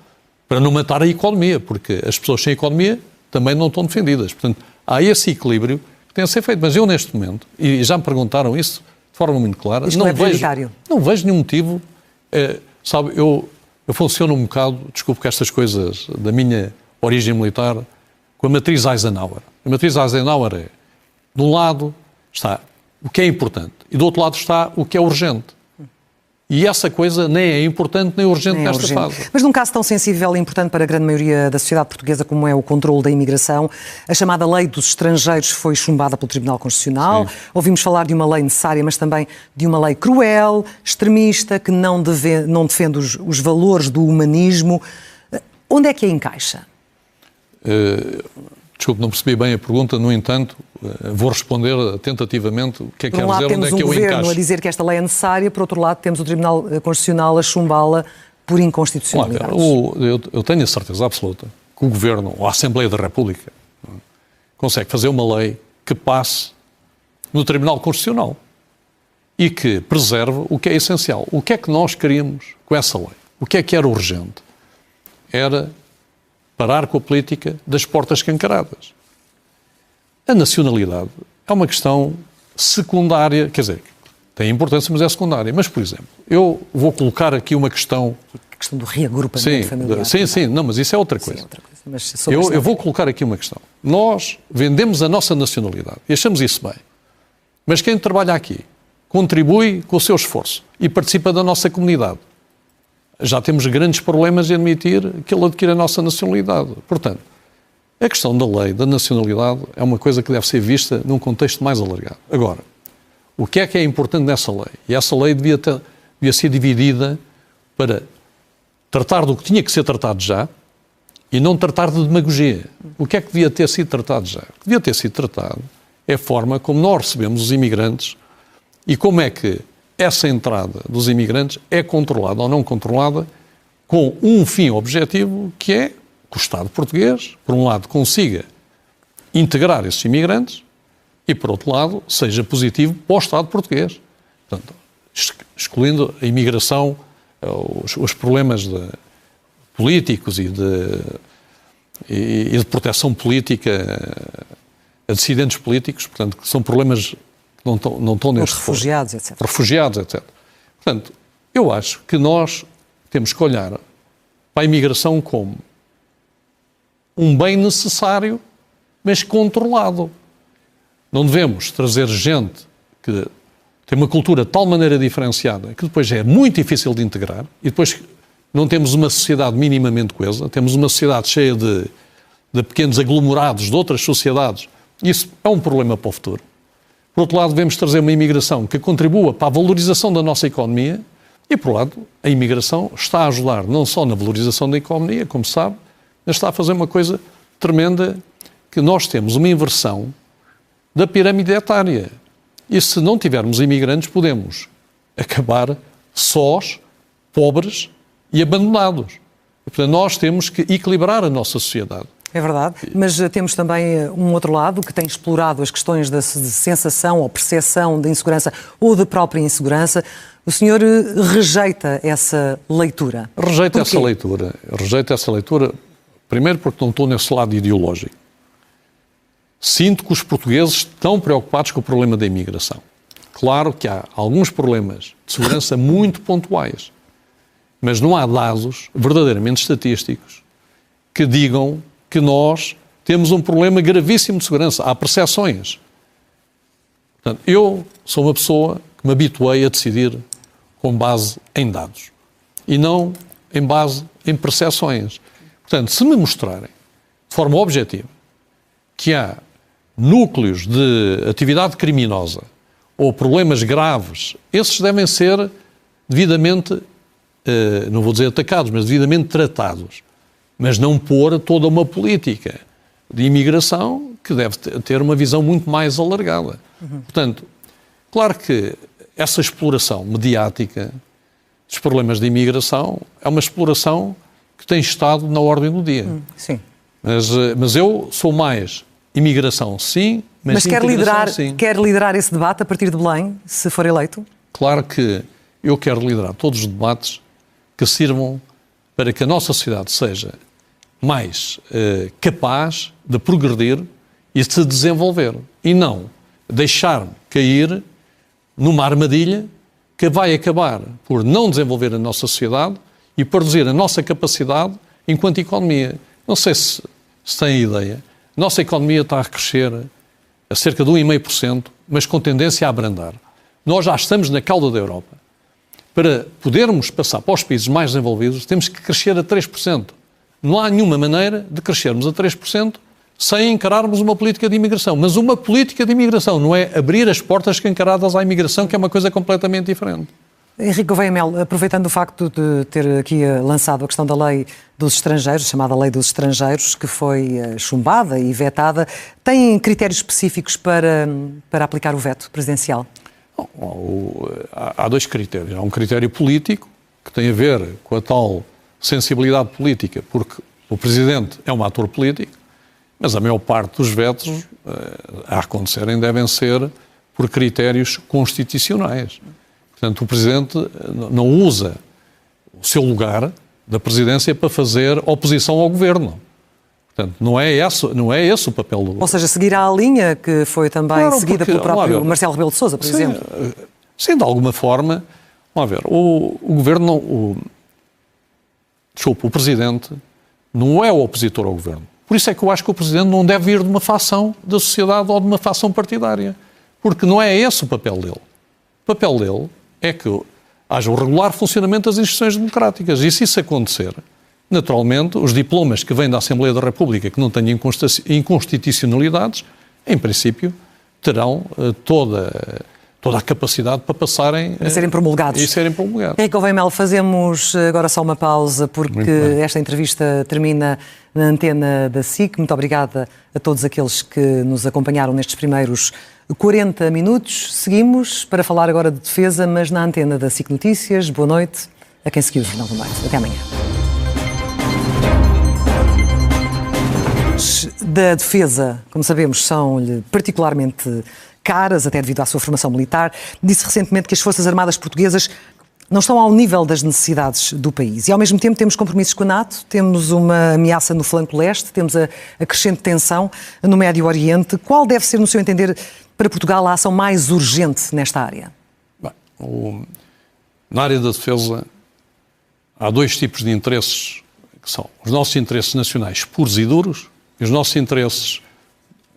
para não matar a economia, porque as pessoas sem economia também não estão defendidas. Portanto, há esse equilíbrio que tem a ser feito. Mas eu, neste momento, e já me perguntaram isso de forma muito clara, não vejo nenhum motivo... Sabe, eu funciono um bocado, desculpe que estas coisas da minha origem militar, com a matriz Eisenhower. A matriz Eisenhower é, de um lado está o que é importante e do outro lado está o que é urgente. E essa coisa nem é importante nem urgente nesta fase. Mas num caso tão sensível e importante para a grande maioria da sociedade portuguesa como é o controle da imigração, a chamada lei dos estrangeiros foi chumbada pelo Tribunal Constitucional. Sim. Ouvimos falar de uma lei necessária, mas também de uma lei cruel, extremista, que não defende os valores do humanismo. Onde é que a encaixa? Desculpe, não percebi bem a pergunta, no entanto, vou responder tentativamente o que é que quer dizer, onde é que eu encaixo. Por um lado temos o Governo a dizer que esta lei é necessária, por outro lado temos o Tribunal Constitucional a chumbá-la por inconstitucionalidade. Eu tenho a certeza absoluta que o Governo, ou a Assembleia da República, consegue fazer uma lei que passe no Tribunal Constitucional e que preserve o que é essencial. O que é que nós queríamos com essa lei? O que é que era urgente? Era parar com a política das portas escancaradas. A nacionalidade é uma questão secundária, quer dizer, tem importância, mas é secundária. Mas, por exemplo, eu vou colocar aqui uma questão... A questão do reagrupamento familiar. Sim, não, mas isso é outra coisa. Sim, outra coisa. Mas eu vou colocar aqui uma questão. Nós vendemos a nossa nacionalidade e achamos isso bem. Mas quem trabalha aqui contribui com o seu esforço e participa da nossa comunidade. Já temos grandes problemas em admitir que ele adquire a nossa nacionalidade. Portanto, a questão da lei da nacionalidade é uma coisa que deve ser vista num contexto mais alargado. Agora, o que é importante nessa lei? E essa lei devia ser dividida para tratar do que tinha que ser tratado já e não tratar de demagogia. O que é que devia ter sido tratado já? O que devia ter sido tratado é a forma como nós recebemos os imigrantes e como é que essa entrada dos imigrantes é controlada ou não controlada com um fim objetivo, que é que o Estado português, por um lado, consiga integrar esses imigrantes e, por outro lado, seja positivo para o Estado português. Portanto, excluindo a imigração, os problemas políticos e de proteção política a dissidentes políticos, portanto, que são problemas não estão neste refugiados, etc. Refugiados, etc. Portanto, eu acho que nós temos que olhar para a imigração como um bem necessário, mas controlado. Não devemos trazer gente que tem uma cultura de tal maneira diferenciada que depois é muito difícil de integrar e depois não temos uma sociedade minimamente coesa, temos uma sociedade cheia de pequenos aglomerados de outras sociedades. Isso é um problema para o futuro. Por outro lado, devemos trazer uma imigração que contribua para a valorização da nossa economia e, por outro lado, a imigração está a ajudar não só na valorização da economia, como se sabe, mas está a fazer uma coisa tremenda, que nós temos uma inversão da pirâmide etária. E se não tivermos imigrantes, podemos acabar sós, pobres e abandonados. Portanto, nós temos que equilibrar a nossa sociedade. É verdade, mas temos também um outro lado que tem explorado as questões da sensação ou percepção de insegurança ou de própria insegurança. O senhor rejeita essa leitura? Rejeito essa leitura, primeiro porque não estou nesse lado ideológico. Sinto que os portugueses estão preocupados com o problema da imigração. Claro que há alguns problemas de segurança muito pontuais, mas não há dados verdadeiramente estatísticos que digam que nós temos um problema gravíssimo de segurança. Há percepções. Portanto, eu sou uma pessoa que me habituei a decidir com base em dados e não em base em percepções. Portanto, se me mostrarem de forma objetiva que há núcleos de atividade criminosa ou problemas graves, esses devem ser devidamente, não vou dizer atacados, mas devidamente tratados. Mas não pôr toda uma política de imigração que deve ter uma visão muito mais alargada. Portanto, claro que essa exploração mediática dos problemas de imigração é uma exploração que tem estado na ordem do dia. Sim. Mas eu sou mais imigração, sim, mas quer liderar esse debate a partir de Belém, se for eleito? Claro que eu quero liderar todos os debates que sirvam para que a nossa sociedade seja mais capaz de progredir e de se desenvolver. E não deixar-me cair numa armadilha que vai acabar por não desenvolver a nossa sociedade e produzir a nossa capacidade enquanto economia. Não sei se têm ideia. A nossa economia está a crescer a cerca de 1,5%, mas com tendência a abrandar. Nós já estamos na cauda da Europa. para podermos passar para os países mais desenvolvidos, temos que crescer a 3%. Não há nenhuma maneira de crescermos a 3% sem encararmos uma política de imigração. Mas uma política de imigração não é abrir as portas escancaradas à imigração, que é uma coisa completamente diferente. Henrique Gouveia Melo, aproveitando o facto de ter aqui lançado a questão da lei dos estrangeiros, chamada Lei dos Estrangeiros, que foi chumbada e vetada, tem critérios específicos para aplicar o veto presidencial? Há dois critérios. Há um critério político, que tem a ver com a tal sensibilidade política, porque o Presidente é um ator político, mas a maior parte dos vetos a acontecerem devem ser por critérios constitucionais. Portanto, o Presidente não usa o seu lugar da Presidência para fazer oposição ao Governo. Portanto, não é esse o papel do Governo. Ou seja, seguirá a linha que foi também seguida pelo próprio Marcelo Rebelo de Sousa, por exemplo? Sim, de alguma forma. Vamos ver, o Governo... o Presidente não é o opositor ao Governo. Por isso é que eu acho que o Presidente não deve vir de uma facção da sociedade ou de uma facção partidária. Porque não é esse o papel dele. O papel dele é que haja o regular funcionamento das instituições democráticas. E se isso acontecer, naturalmente, os diplomas que vêm da Assembleia da República que não tenham inconstitucionalidades, em princípio, terão toda a capacidade para passarem... A serem promulgados. E serem promulgados. Henrique Gouveia Melo, fazemos agora só uma pausa, porque esta entrevista termina na antena da SIC. Muito obrigada a todos aqueles que nos acompanharam nestes primeiros 40 minutos. Seguimos para falar agora de defesa, mas na antena da SIC Notícias. Boa noite a quem seguiu o Jornal da Noite. Até amanhã. Da defesa, como sabemos, são-lhe particularmente caras, até devido à sua formação militar. Disse recentemente que as Forças Armadas Portuguesas não estão ao nível das necessidades do país. E, ao mesmo tempo, temos compromissos com a NATO, temos uma ameaça no flanco leste, temos a crescente tensão no Médio Oriente. Qual deve ser, no seu entender, para Portugal, a ação mais urgente nesta área? Bem, na área da defesa, há dois tipos de interesses, que são os nossos interesses nacionais puros e duros e os nossos interesses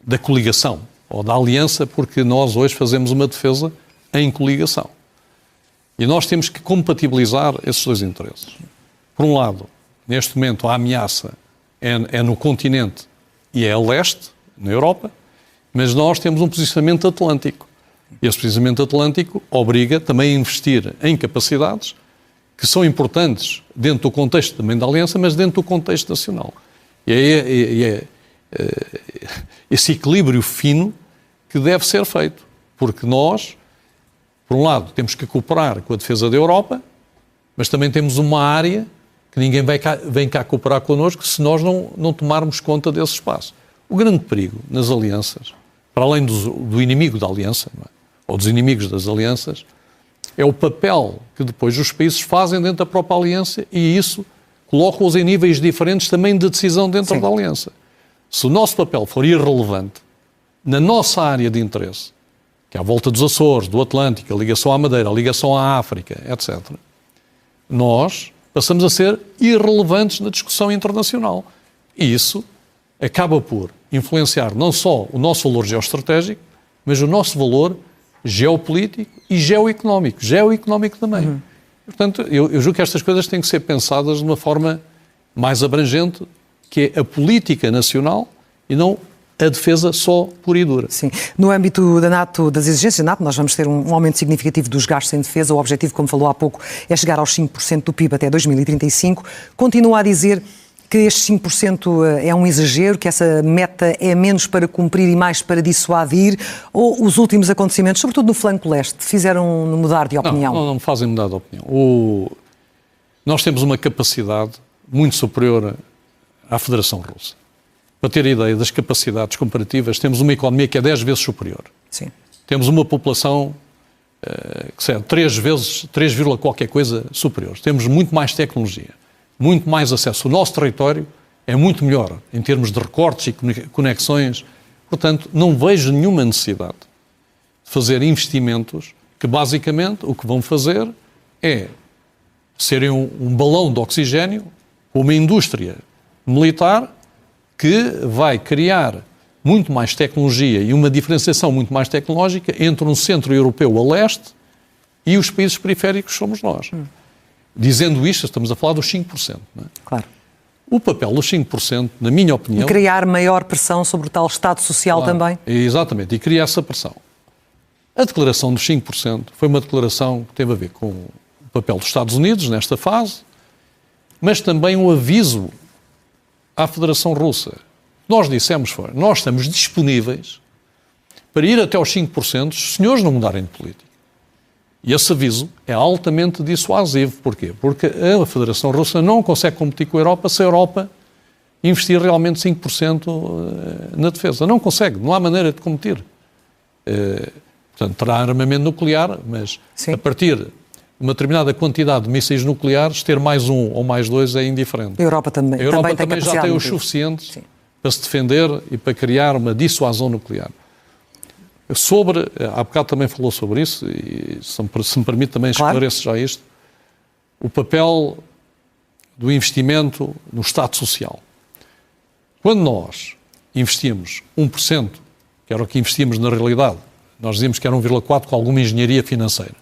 da coligação ou da aliança, porque nós hoje fazemos uma defesa em coligação. E nós temos que compatibilizar esses dois interesses. Por um lado, neste momento a ameaça é no continente e é a leste, na Europa, mas nós temos um posicionamento atlântico. E esse posicionamento atlântico obriga também a investir em capacidades que são importantes dentro do contexto também da aliança, mas dentro do contexto nacional. E é esse equilíbrio fino que deve ser feito, porque nós, por um lado, temos que cooperar com a defesa da Europa, mas também temos uma área que ninguém vem cá cooperar connosco se nós não tomarmos conta desse espaço. O grande perigo nas alianças, para além do inimigo da aliança, ou dos inimigos das alianças, é o papel que depois os países fazem dentro da própria aliança e isso coloca-os em níveis diferentes também de decisão dentro da aliança. Se o nosso papel for irrelevante na nossa área de interesse, que é a volta dos Açores, do Atlântico, a ligação à Madeira, a ligação à África, etc., nós passamos a ser irrelevantes na discussão internacional. E isso acaba por influenciar não só o nosso valor geoestratégico, mas o nosso valor geopolítico e geoeconómico. Geoeconómico também. Portanto, eu julgo que estas coisas têm que ser pensadas de uma forma mais abrangente, que é a política nacional e não a defesa só pura e dura. Sim. No âmbito da NATO, das exigências da NATO, nós vamos ter um aumento significativo dos gastos em defesa. O objetivo, como falou há pouco, é chegar aos 5% do PIB até 2035. Continua a dizer que estes 5% é um exagero, que essa meta é menos para cumprir e mais para dissuadir, ou os últimos acontecimentos, sobretudo no flanco leste, fizeram mudar de opinião? Não me fazem mudar de opinião. Nós temos uma capacidade muito superior à Federação Russa. Para ter a ideia das capacidades comparativas, temos uma economia que é 10 vezes superior. Sim. Temos uma população que é 3 qualquer coisa superior. Temos muito mais tecnologia, muito mais acesso. O nosso território é muito melhor em termos de recortes e conexões. Portanto, não vejo nenhuma necessidade de fazer investimentos que, basicamente, o que vão fazer é serem um balão de oxigénio, uma indústria militar que vai criar muito mais tecnologia e uma diferenciação muito mais tecnológica entre um centro europeu a leste e os países periféricos somos nós. Dizendo isto, estamos a falar dos 5%. Não é? Claro. O papel dos 5%, na minha opinião... E criar maior pressão sobre o tal Estado Social também? Exatamente, e criar essa pressão. A declaração dos 5% foi uma declaração que teve a ver com o papel dos Estados Unidos nesta fase, mas também um aviso à Federação Russa. Nós dissemos foi, nós estamos disponíveis para ir até aos 5% se os senhores não mudarem de política. E esse aviso é altamente dissuasivo. Porquê? Porque a Federação Russa não consegue competir com a Europa se a Europa investir realmente 5% na defesa. Não consegue, não há maneira de competir. Portanto, terá armamento nuclear, mas Sim. a partir de uma determinada quantidade de mísseis nucleares, ter mais um ou mais dois é indiferente. A Europa também, A Europa tem também já tem os suficientes para se defender e para criar uma dissuasão nuclear. Há bocado também falou sobre isso, e se me permite também esclarecer já isto, o papel do investimento no Estado Social. Quando nós investimos 1%, que era o que investíamos na realidade, nós dizíamos que era 1,4% com alguma engenharia financeira,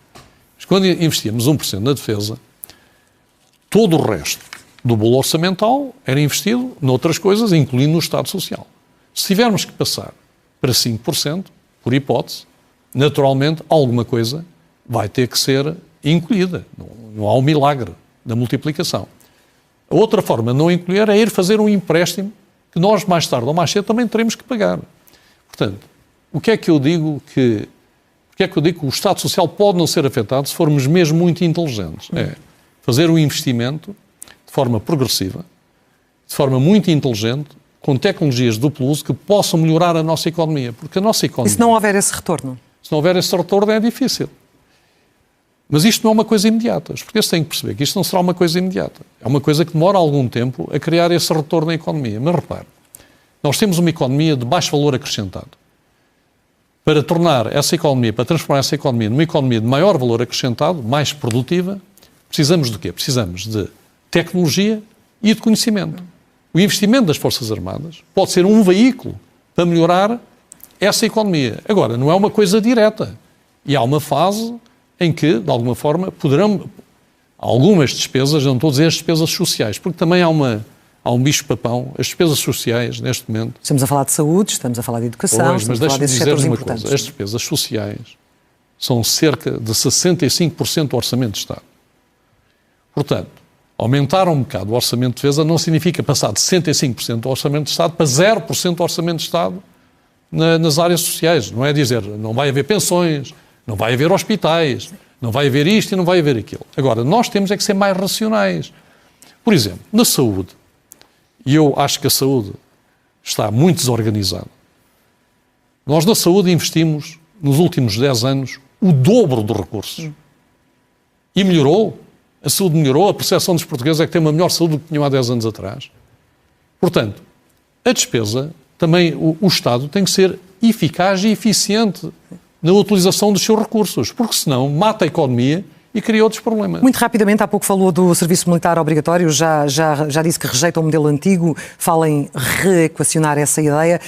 mas quando investíamos 1% na defesa, todo o resto do bolo orçamental era investido noutras coisas, incluindo no Estado Social. Se tivermos que passar para 5%, por hipótese, naturalmente, alguma coisa vai ter que ser incluída. Não há um milagre da multiplicação. A outra forma de não incluir é ir fazer um empréstimo que nós, mais tarde ou mais cedo, também teremos que pagar. Portanto, o que é que eu digo que o Estado Social pode não ser afetado se formos mesmo muito inteligentes? É fazer um investimento de forma progressiva, de forma muito inteligente, com tecnologias duplo uso que possam melhorar a nossa economia. Porque a nossa economia... E se não houver esse retorno? Se não houver esse retorno é difícil. Mas isto não é uma coisa imediata. Os portugueses têm que perceber que isto não será uma coisa imediata. É uma coisa que demora algum tempo a criar esse retorno na economia. Mas repare, nós temos uma economia de baixo valor acrescentado. Para transformar essa economia numa economia de maior valor acrescentado, mais produtiva, precisamos de quê? Precisamos de tecnologia e de conhecimento. O investimento das Forças Armadas pode ser um veículo para melhorar essa economia. Agora, não é uma coisa direta. E há uma fase em que, de alguma forma, algumas despesas, não estou a dizer as despesas sociais, porque também há um bicho-papão, as despesas sociais, neste momento... Estamos a falar de saúde, estamos a falar de educação, estamos a falar desses setores importantes. Coisa, as despesas sociais são cerca de 65% do orçamento de Estado. Portanto, aumentar um bocado o orçamento de defesa não significa passar de 65% do orçamento de Estado para 0% do orçamento de Estado nas áreas sociais. Não é dizer, não vai haver pensões, não vai haver hospitais, não vai haver isto e não vai haver aquilo. Agora, nós temos é que ser mais racionais. Por exemplo, na saúde, e eu acho que a saúde está muito desorganizada. Nós na saúde investimos, nos últimos 10 anos, o dobro dos recursos. E melhorou. A saúde melhorou. A percepção dos portugueses é que tem uma melhor saúde do que tinham há 10 anos atrás. Portanto, a despesa, também o Estado tem que ser eficaz e eficiente na utilização dos seus recursos, porque senão mata a economia e cria outros problemas. Muito rapidamente, há pouco falou do serviço militar obrigatório, já disse que rejeita o modelo antigo, fala em reequacionar essa ideia.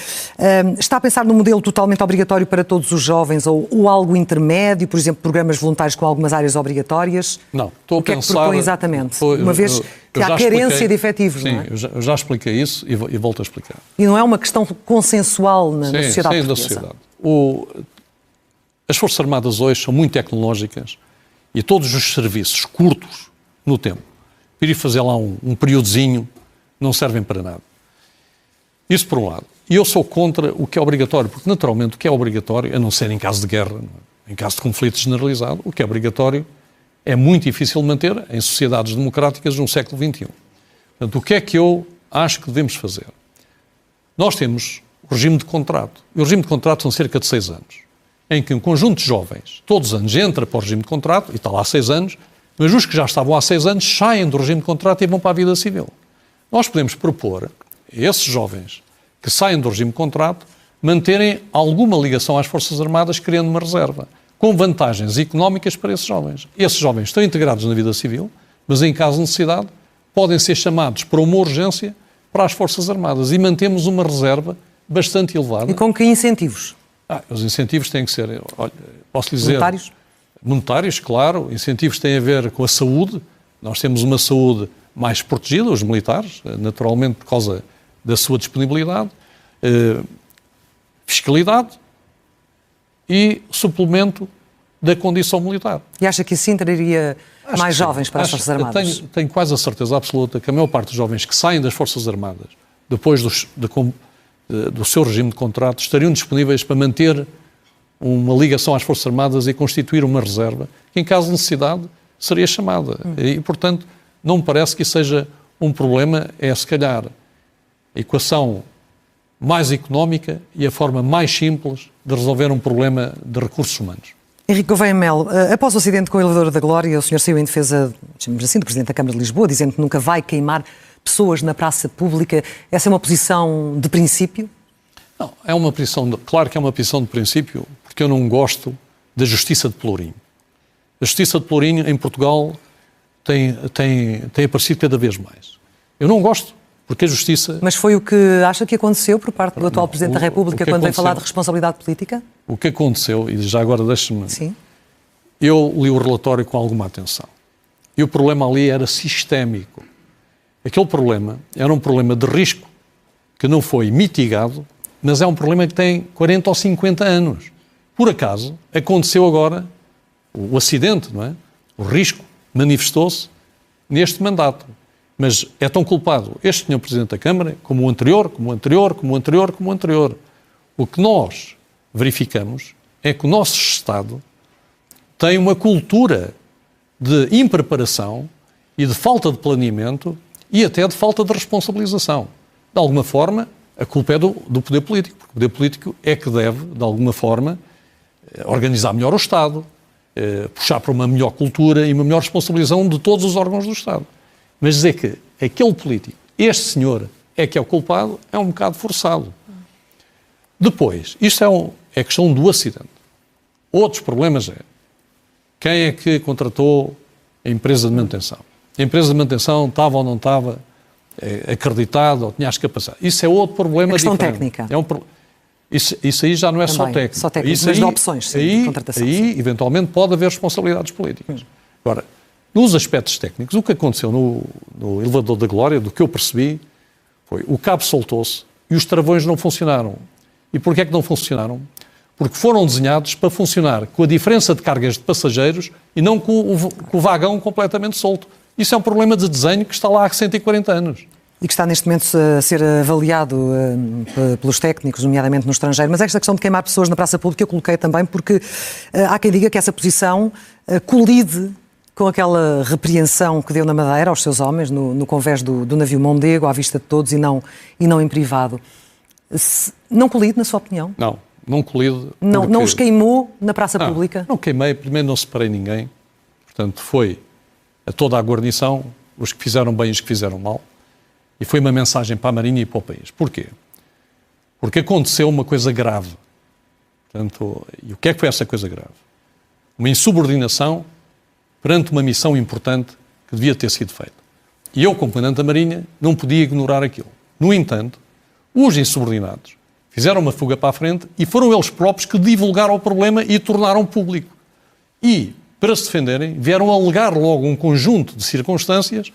Está a pensar num modelo totalmente obrigatório para todos os jovens ou algo intermédio, por exemplo, programas voluntários com algumas áreas obrigatórias? Não, estou a pensar... O que é que propõe exatamente? Uma vez que há carência de efetivos, sim, não é? eu já expliquei isso e volto a explicar. E não é uma questão consensual na sociedade portuguesa? Sim, na sociedade. As Forças Armadas hoje são muito tecnológicas e todos os serviços curtos no tempo, ir fazer lá um períodozinho, não servem para nada. Isso por um lado. E eu sou contra o que é obrigatório, porque naturalmente o que é obrigatório, a não ser em caso de guerra, em caso de conflito generalizado, o que é obrigatório é muito difícil de manter em sociedades democráticas no século XXI. Portanto, o que é que eu acho que devemos fazer? Nós temos o regime de contrato. E o regime de contrato são cerca de 6 anos. Em que um conjunto de jovens, todos os anos, entra para o regime de contrato, e está lá há 6 anos, mas os que já estavam há 6 anos saem do regime de contrato e vão para a vida civil. Nós podemos propor a esses jovens que saem do regime de contrato manterem alguma ligação às Forças Armadas, criando uma reserva, com vantagens económicas para esses jovens. Esses jovens estão integrados na vida civil, mas em caso de necessidade podem ser chamados para uma urgência para as Forças Armadas e mantemos uma reserva bastante elevada. E com que incentivos? Os incentivos têm que ser, olha, posso lhe dizer... Voluntários? monetários, claro, incentivos que têm a ver com a saúde. Nós temos uma saúde mais protegida, os militares, naturalmente por causa da sua disponibilidade, fiscalidade e suplemento da condição militar. E acha que assim traria mais jovens para as Forças Armadas? Tenho quase a certeza absoluta que a maior parte dos jovens que saem das Forças Armadas, depois do seu regime de contrato, estariam disponíveis para manter uma ligação às Forças Armadas e constituir uma reserva, que em caso de necessidade seria chamada. E, portanto, não me parece que isso seja um problema, é se calhar a equação mais económica e a forma mais simples de resolver um problema de recursos humanos. Henrique Gouveia Melo, após o acidente com o elevador da Glória, o senhor saiu em defesa, chamamos assim, do Presidente da Câmara de Lisboa, dizendo que nunca vai queimar pessoas na praça pública. Essa é uma posição de princípio? Não, é uma posição, claro que é uma posição de princípio, porque eu não gosto da justiça de pelourinho. A justiça de pelourinho em Portugal tem aparecido cada vez mais. Eu não gosto, porque a justiça... Mas foi o que acha que aconteceu por parte do atual Presidente da República quando veio falar de responsabilidade política? O que aconteceu, e já agora deixe-me... Sim. Eu li o relatório com alguma atenção. E o problema ali era sistémico. Aquele problema era um problema de risco que não foi mitigado, mas é um problema que tem 40 ou 50 anos. Por acaso, aconteceu agora o acidente, não é? O risco manifestou-se neste mandato. Mas é tão culpado este senhor Presidente da Câmara como o anterior, como o anterior, como o anterior, como o anterior. O que nós verificamos é que o nosso Estado tem uma cultura de impreparação e de falta de planeamento e até de falta de responsabilização. De alguma forma, a culpa é do poder político, porque o poder político é que deve, de alguma forma, organizar melhor o Estado, puxar para uma melhor cultura e uma melhor responsabilização de todos os órgãos do Estado. Mas dizer que aquele político, este senhor, é que é o culpado, é um bocado forçado. Depois, isto é questão do acidente. Outros problemas quem é que contratou a empresa de manutenção? A empresa de manutenção estava ou não estava acreditada ou tinha as capacidades. Isso é outro problema questão diferente. Técnica. Isso aí já não é também, só técnico. Só técnico, isso mas aí, de opções, sim, de contratação. Aí, eventualmente, pode haver responsabilidades políticas. Agora, nos aspectos técnicos, o que aconteceu no elevador da Glória, do que eu percebi, foi o cabo soltou-se e os travões não funcionaram. E porquê é que não funcionaram? Porque foram desenhados para funcionar com a diferença de cargas de passageiros e não com o vagão completamente solto. Isso é um problema de desenho que está lá há 140 anos. E que está neste momento a ser avaliado pelos técnicos, nomeadamente no estrangeiro. Mas esta questão de queimar pessoas na praça pública eu coloquei também porque há quem diga que essa posição colide com aquela repreensão que deu na Madeira aos seus homens no convés do navio Mondego, à vista de todos e não em privado. Não colide, na sua opinião? Não colide. Não os queimou na praça pública? Não queimei, primeiro não separei ninguém. Portanto, foi a toda a guarnição, os que fizeram bem e os que fizeram mal. E foi uma mensagem para a Marinha e para o país. Porquê? Porque aconteceu uma coisa grave. Portanto, e o que é que foi essa coisa grave? Uma insubordinação perante uma missão importante que devia ter sido feita. E eu, como comandante da Marinha, não podia ignorar aquilo. No entanto, os insubordinados fizeram uma fuga para a frente e foram eles próprios que divulgaram o problema e tornaram público. E, para se defenderem, vieram alegar logo um conjunto de circunstâncias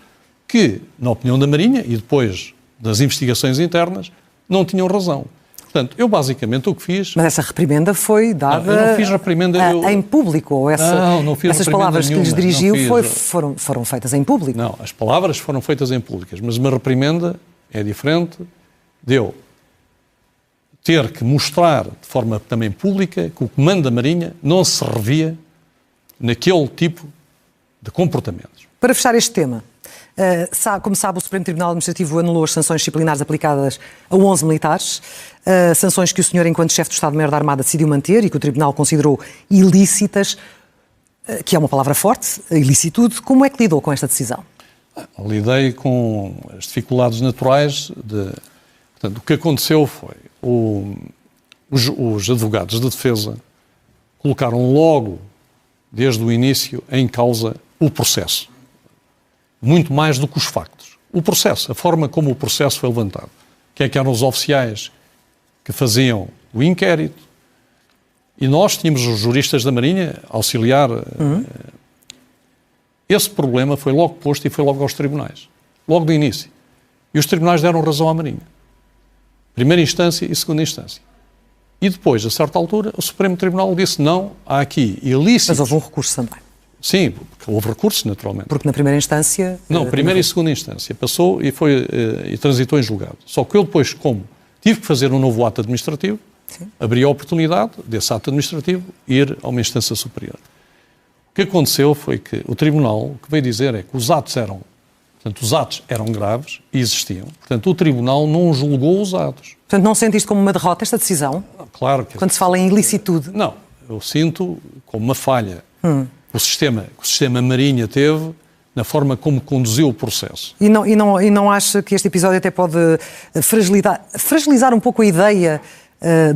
que, na opinião da Marinha e depois das investigações internas, não tinham razão. Portanto, eu basicamente o que fiz... Mas essa reprimenda foi dada eu não fiz reprimenda, em público? Ou essas palavras que lhes dirigiu foram feitas em público? Não, as palavras foram feitas em públicas, mas uma reprimenda é diferente de eu ter que mostrar de forma também pública que o comando da Marinha não se revia naquele tipo de comportamentos. Para fechar este tema, como sabe, o Supremo Tribunal Administrativo anulou as sanções disciplinares aplicadas a 11 militares, sanções que o senhor, enquanto chefe do Estado-Maior da Armada, decidiu manter e que o Tribunal considerou ilícitas, que é uma palavra forte, a ilicitude. Como é que lidou com esta decisão? Lidei com as dificuldades naturais. Portanto, o que aconteceu foi os advogados de defesa colocaram logo, desde o início, em causa o processo. Muito mais do que os factos. O processo, a forma como o processo foi levantado. Quem é que eram os oficiais que faziam o inquérito, E nós tínhamos os juristas da Marinha auxiliar. Esse problema foi logo posto e foi logo aos tribunais. Logo do início. E os tribunais deram razão à Marinha. Primeira instância e segunda instância. E depois, a certa altura, o Supremo Tribunal disse não, há aqui ilícitos. Mas houve um recurso também. Sim, porque houve recurso, naturalmente. Porque na primeira instância... Não, primeira e segunda instância. Passou e transitou em julgado. Só que eu depois, como tive que fazer um novo ato administrativo, abri a oportunidade desse ato administrativo ir a uma instância superior. O que aconteceu foi que o Tribunal, o que veio dizer é que os atos eram graves e existiam. Portanto, o Tribunal não julgou os atos. Portanto, não sentiste como uma derrota esta decisão? Claro que... Quando se fala em ilicitude? Não, eu sinto como uma falha que o sistema Marinha teve na forma como conduziu o processo. E não acha que este episódio até pode fragilizar um pouco a ideia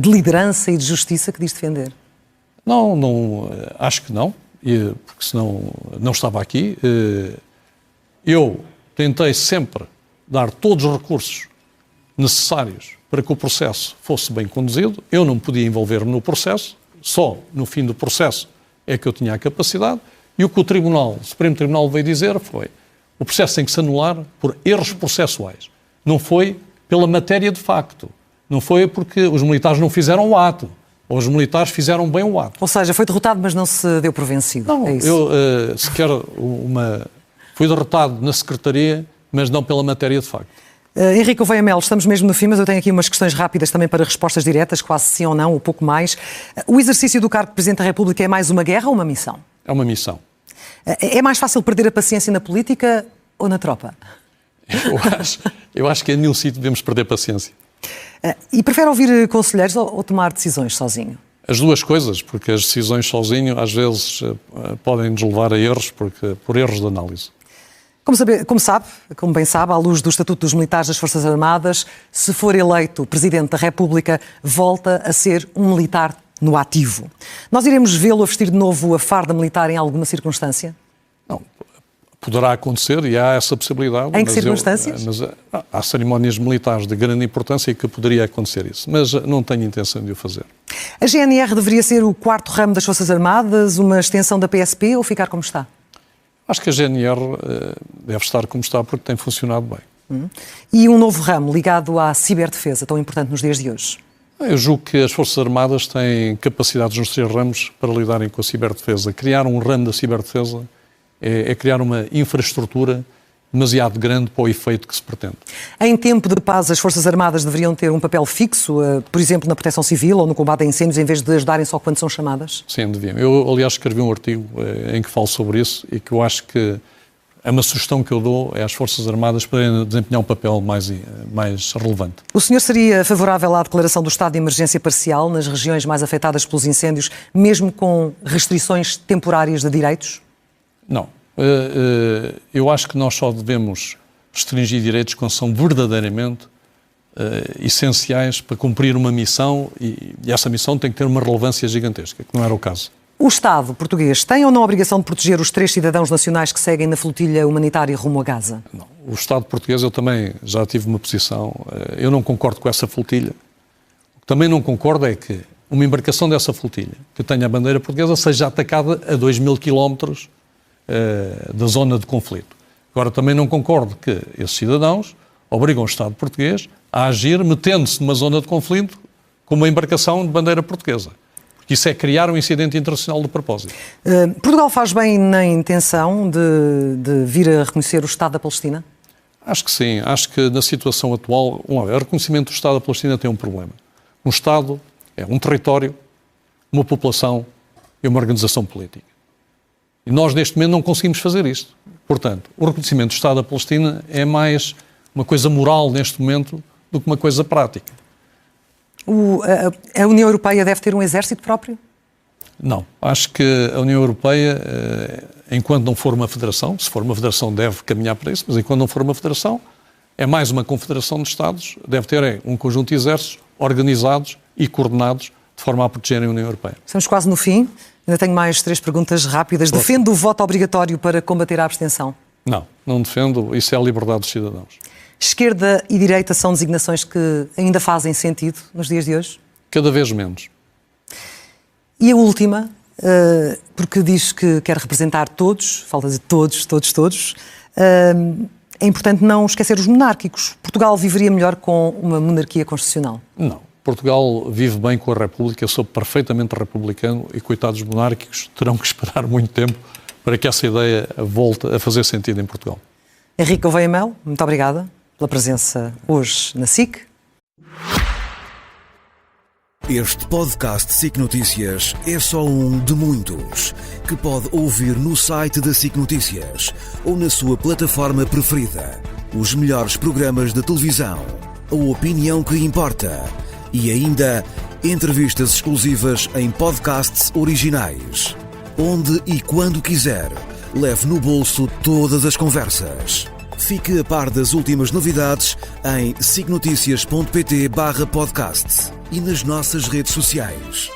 de liderança e de justiça que diz defender? Não, acho que não, porque senão não estava aqui. Eu tentei sempre dar todos os recursos necessários para que o processo fosse bem conduzido. Eu não podia envolver-me no processo, só no fim do processo é que eu tinha a capacidade, e o que o Supremo Tribunal veio dizer foi: o processo tem que se anular por erros processuais. Não foi pela matéria de facto. Não foi porque os militares não fizeram o ato, ou os militares fizeram bem o ato. Ou seja, foi derrotado, mas não se deu por vencido. Não, é isso? Fui derrotado na Secretaria, mas não pela matéria de facto. Henrique Gouveia Melo, estamos mesmo no fim, mas eu tenho aqui umas questões rápidas também para respostas diretas, quase sim ou não, ou pouco mais. O exercício do cargo de Presidente da República é mais uma guerra ou uma missão? É uma missão. É mais fácil perder a paciência na política ou na tropa? Eu acho que em nenhum sítio devemos perder paciência. E prefere ouvir conselheiros ou tomar decisões sozinho? As duas coisas, porque as decisões sozinho às vezes podem nos levar a erros, por erros de análise. Como bem sabe, à luz do Estatuto dos Militares das Forças Armadas, se for eleito Presidente da República, volta a ser um militar no ativo. Nós iremos vê-lo a vestir de novo a farda militar em alguma circunstância? Não, poderá acontecer e há essa possibilidade. Em que circunstâncias? Há cerimónias militares de grande importância que poderia acontecer isso, mas não tenho intenção de o fazer. A GNR deveria ser o quarto ramo das Forças Armadas, uma extensão da PSP ou ficar como está? Acho que a GNR deve estar como está porque tem funcionado bem. E um novo ramo ligado à ciberdefesa, tão importante nos dias de hoje? Eu julgo que as Forças Armadas têm capacidades nos 3 ramos para lidarem com a ciberdefesa. Criar um ramo da ciberdefesa é criar uma infraestrutura demasiado grande para o efeito que se pretende. Em tempo de paz, as Forças Armadas deveriam ter um papel fixo, por exemplo, na proteção civil ou no combate a incêndios, em vez de ajudarem só quando são chamadas? Sim, deviam. Eu, aliás, escrevi um artigo em que falo sobre isso e que eu acho que é uma sugestão que eu dou às Forças Armadas para desempenhar um papel mais relevante. O senhor seria favorável à declaração do estado de emergência parcial nas regiões mais afetadas pelos incêndios, mesmo com restrições temporárias de direitos? Não. Eu acho que nós só devemos restringir direitos quando são verdadeiramente essenciais para cumprir uma missão e essa missão tem que ter uma relevância gigantesca, que não era o caso. O Estado português tem ou não a obrigação de proteger os 3 cidadãos nacionais que seguem na flotilha humanitária rumo a Gaza? Não. O Estado português, eu também já tive uma posição, eu não concordo com essa flotilha. O que também não concordo é que uma embarcação dessa flotilha, que tenha a bandeira portuguesa, seja atacada a 2.000 quilómetros da zona de conflito. Agora, também não concordo que esses cidadãos obrigam o Estado português a agir metendo-se numa zona de conflito com uma embarcação de bandeira portuguesa. Porque isso é criar um incidente internacional de propósito. Portugal faz bem na intenção de vir a reconhecer o Estado da Palestina? Acho que sim. Acho que na situação atual, o reconhecimento do Estado da Palestina tem um problema. Um Estado é um território, uma população e uma organização política. E nós, neste momento, não conseguimos fazer isto. Portanto, o reconhecimento do Estado da Palestina é mais uma coisa moral, neste momento, do que uma coisa prática. A União Europeia deve ter um exército próprio? Não. Acho que a União Europeia, enquanto não for uma federação, se for uma federação deve caminhar para isso, mas enquanto não for uma federação, é mais uma confederação de Estados, deve ter um conjunto de exércitos organizados e coordenados de forma a protegerem a União Europeia. Estamos quase no fim. Ainda tenho mais 3 perguntas rápidas. Defende o voto obrigatório para combater a abstenção? Não defendo. Isso é a liberdade dos cidadãos. Esquerda e direita são designações que ainda fazem sentido nos dias de hoje? Cada vez menos. E a última, porque diz que quer representar todos, fala de todos, é importante não esquecer os monárquicos. Portugal viveria melhor com uma monarquia constitucional? Não. Portugal vive bem com a República, eu sou perfeitamente republicano e, coitados monárquicos, terão que esperar muito tempo para que essa ideia volte a fazer sentido em Portugal. Henrique Gouveia Melo, muito obrigada pela presença hoje na SIC. Este podcast SIC Notícias é só um de muitos que pode ouvir no site da SIC Notícias ou na sua plataforma preferida. Os melhores programas de televisão, a opinião que importa e ainda entrevistas exclusivas em podcasts originais. Onde e quando quiser, leve no bolso todas as conversas. Fique a par das últimas novidades em sicnoticias.pt/podcast e nas nossas redes sociais.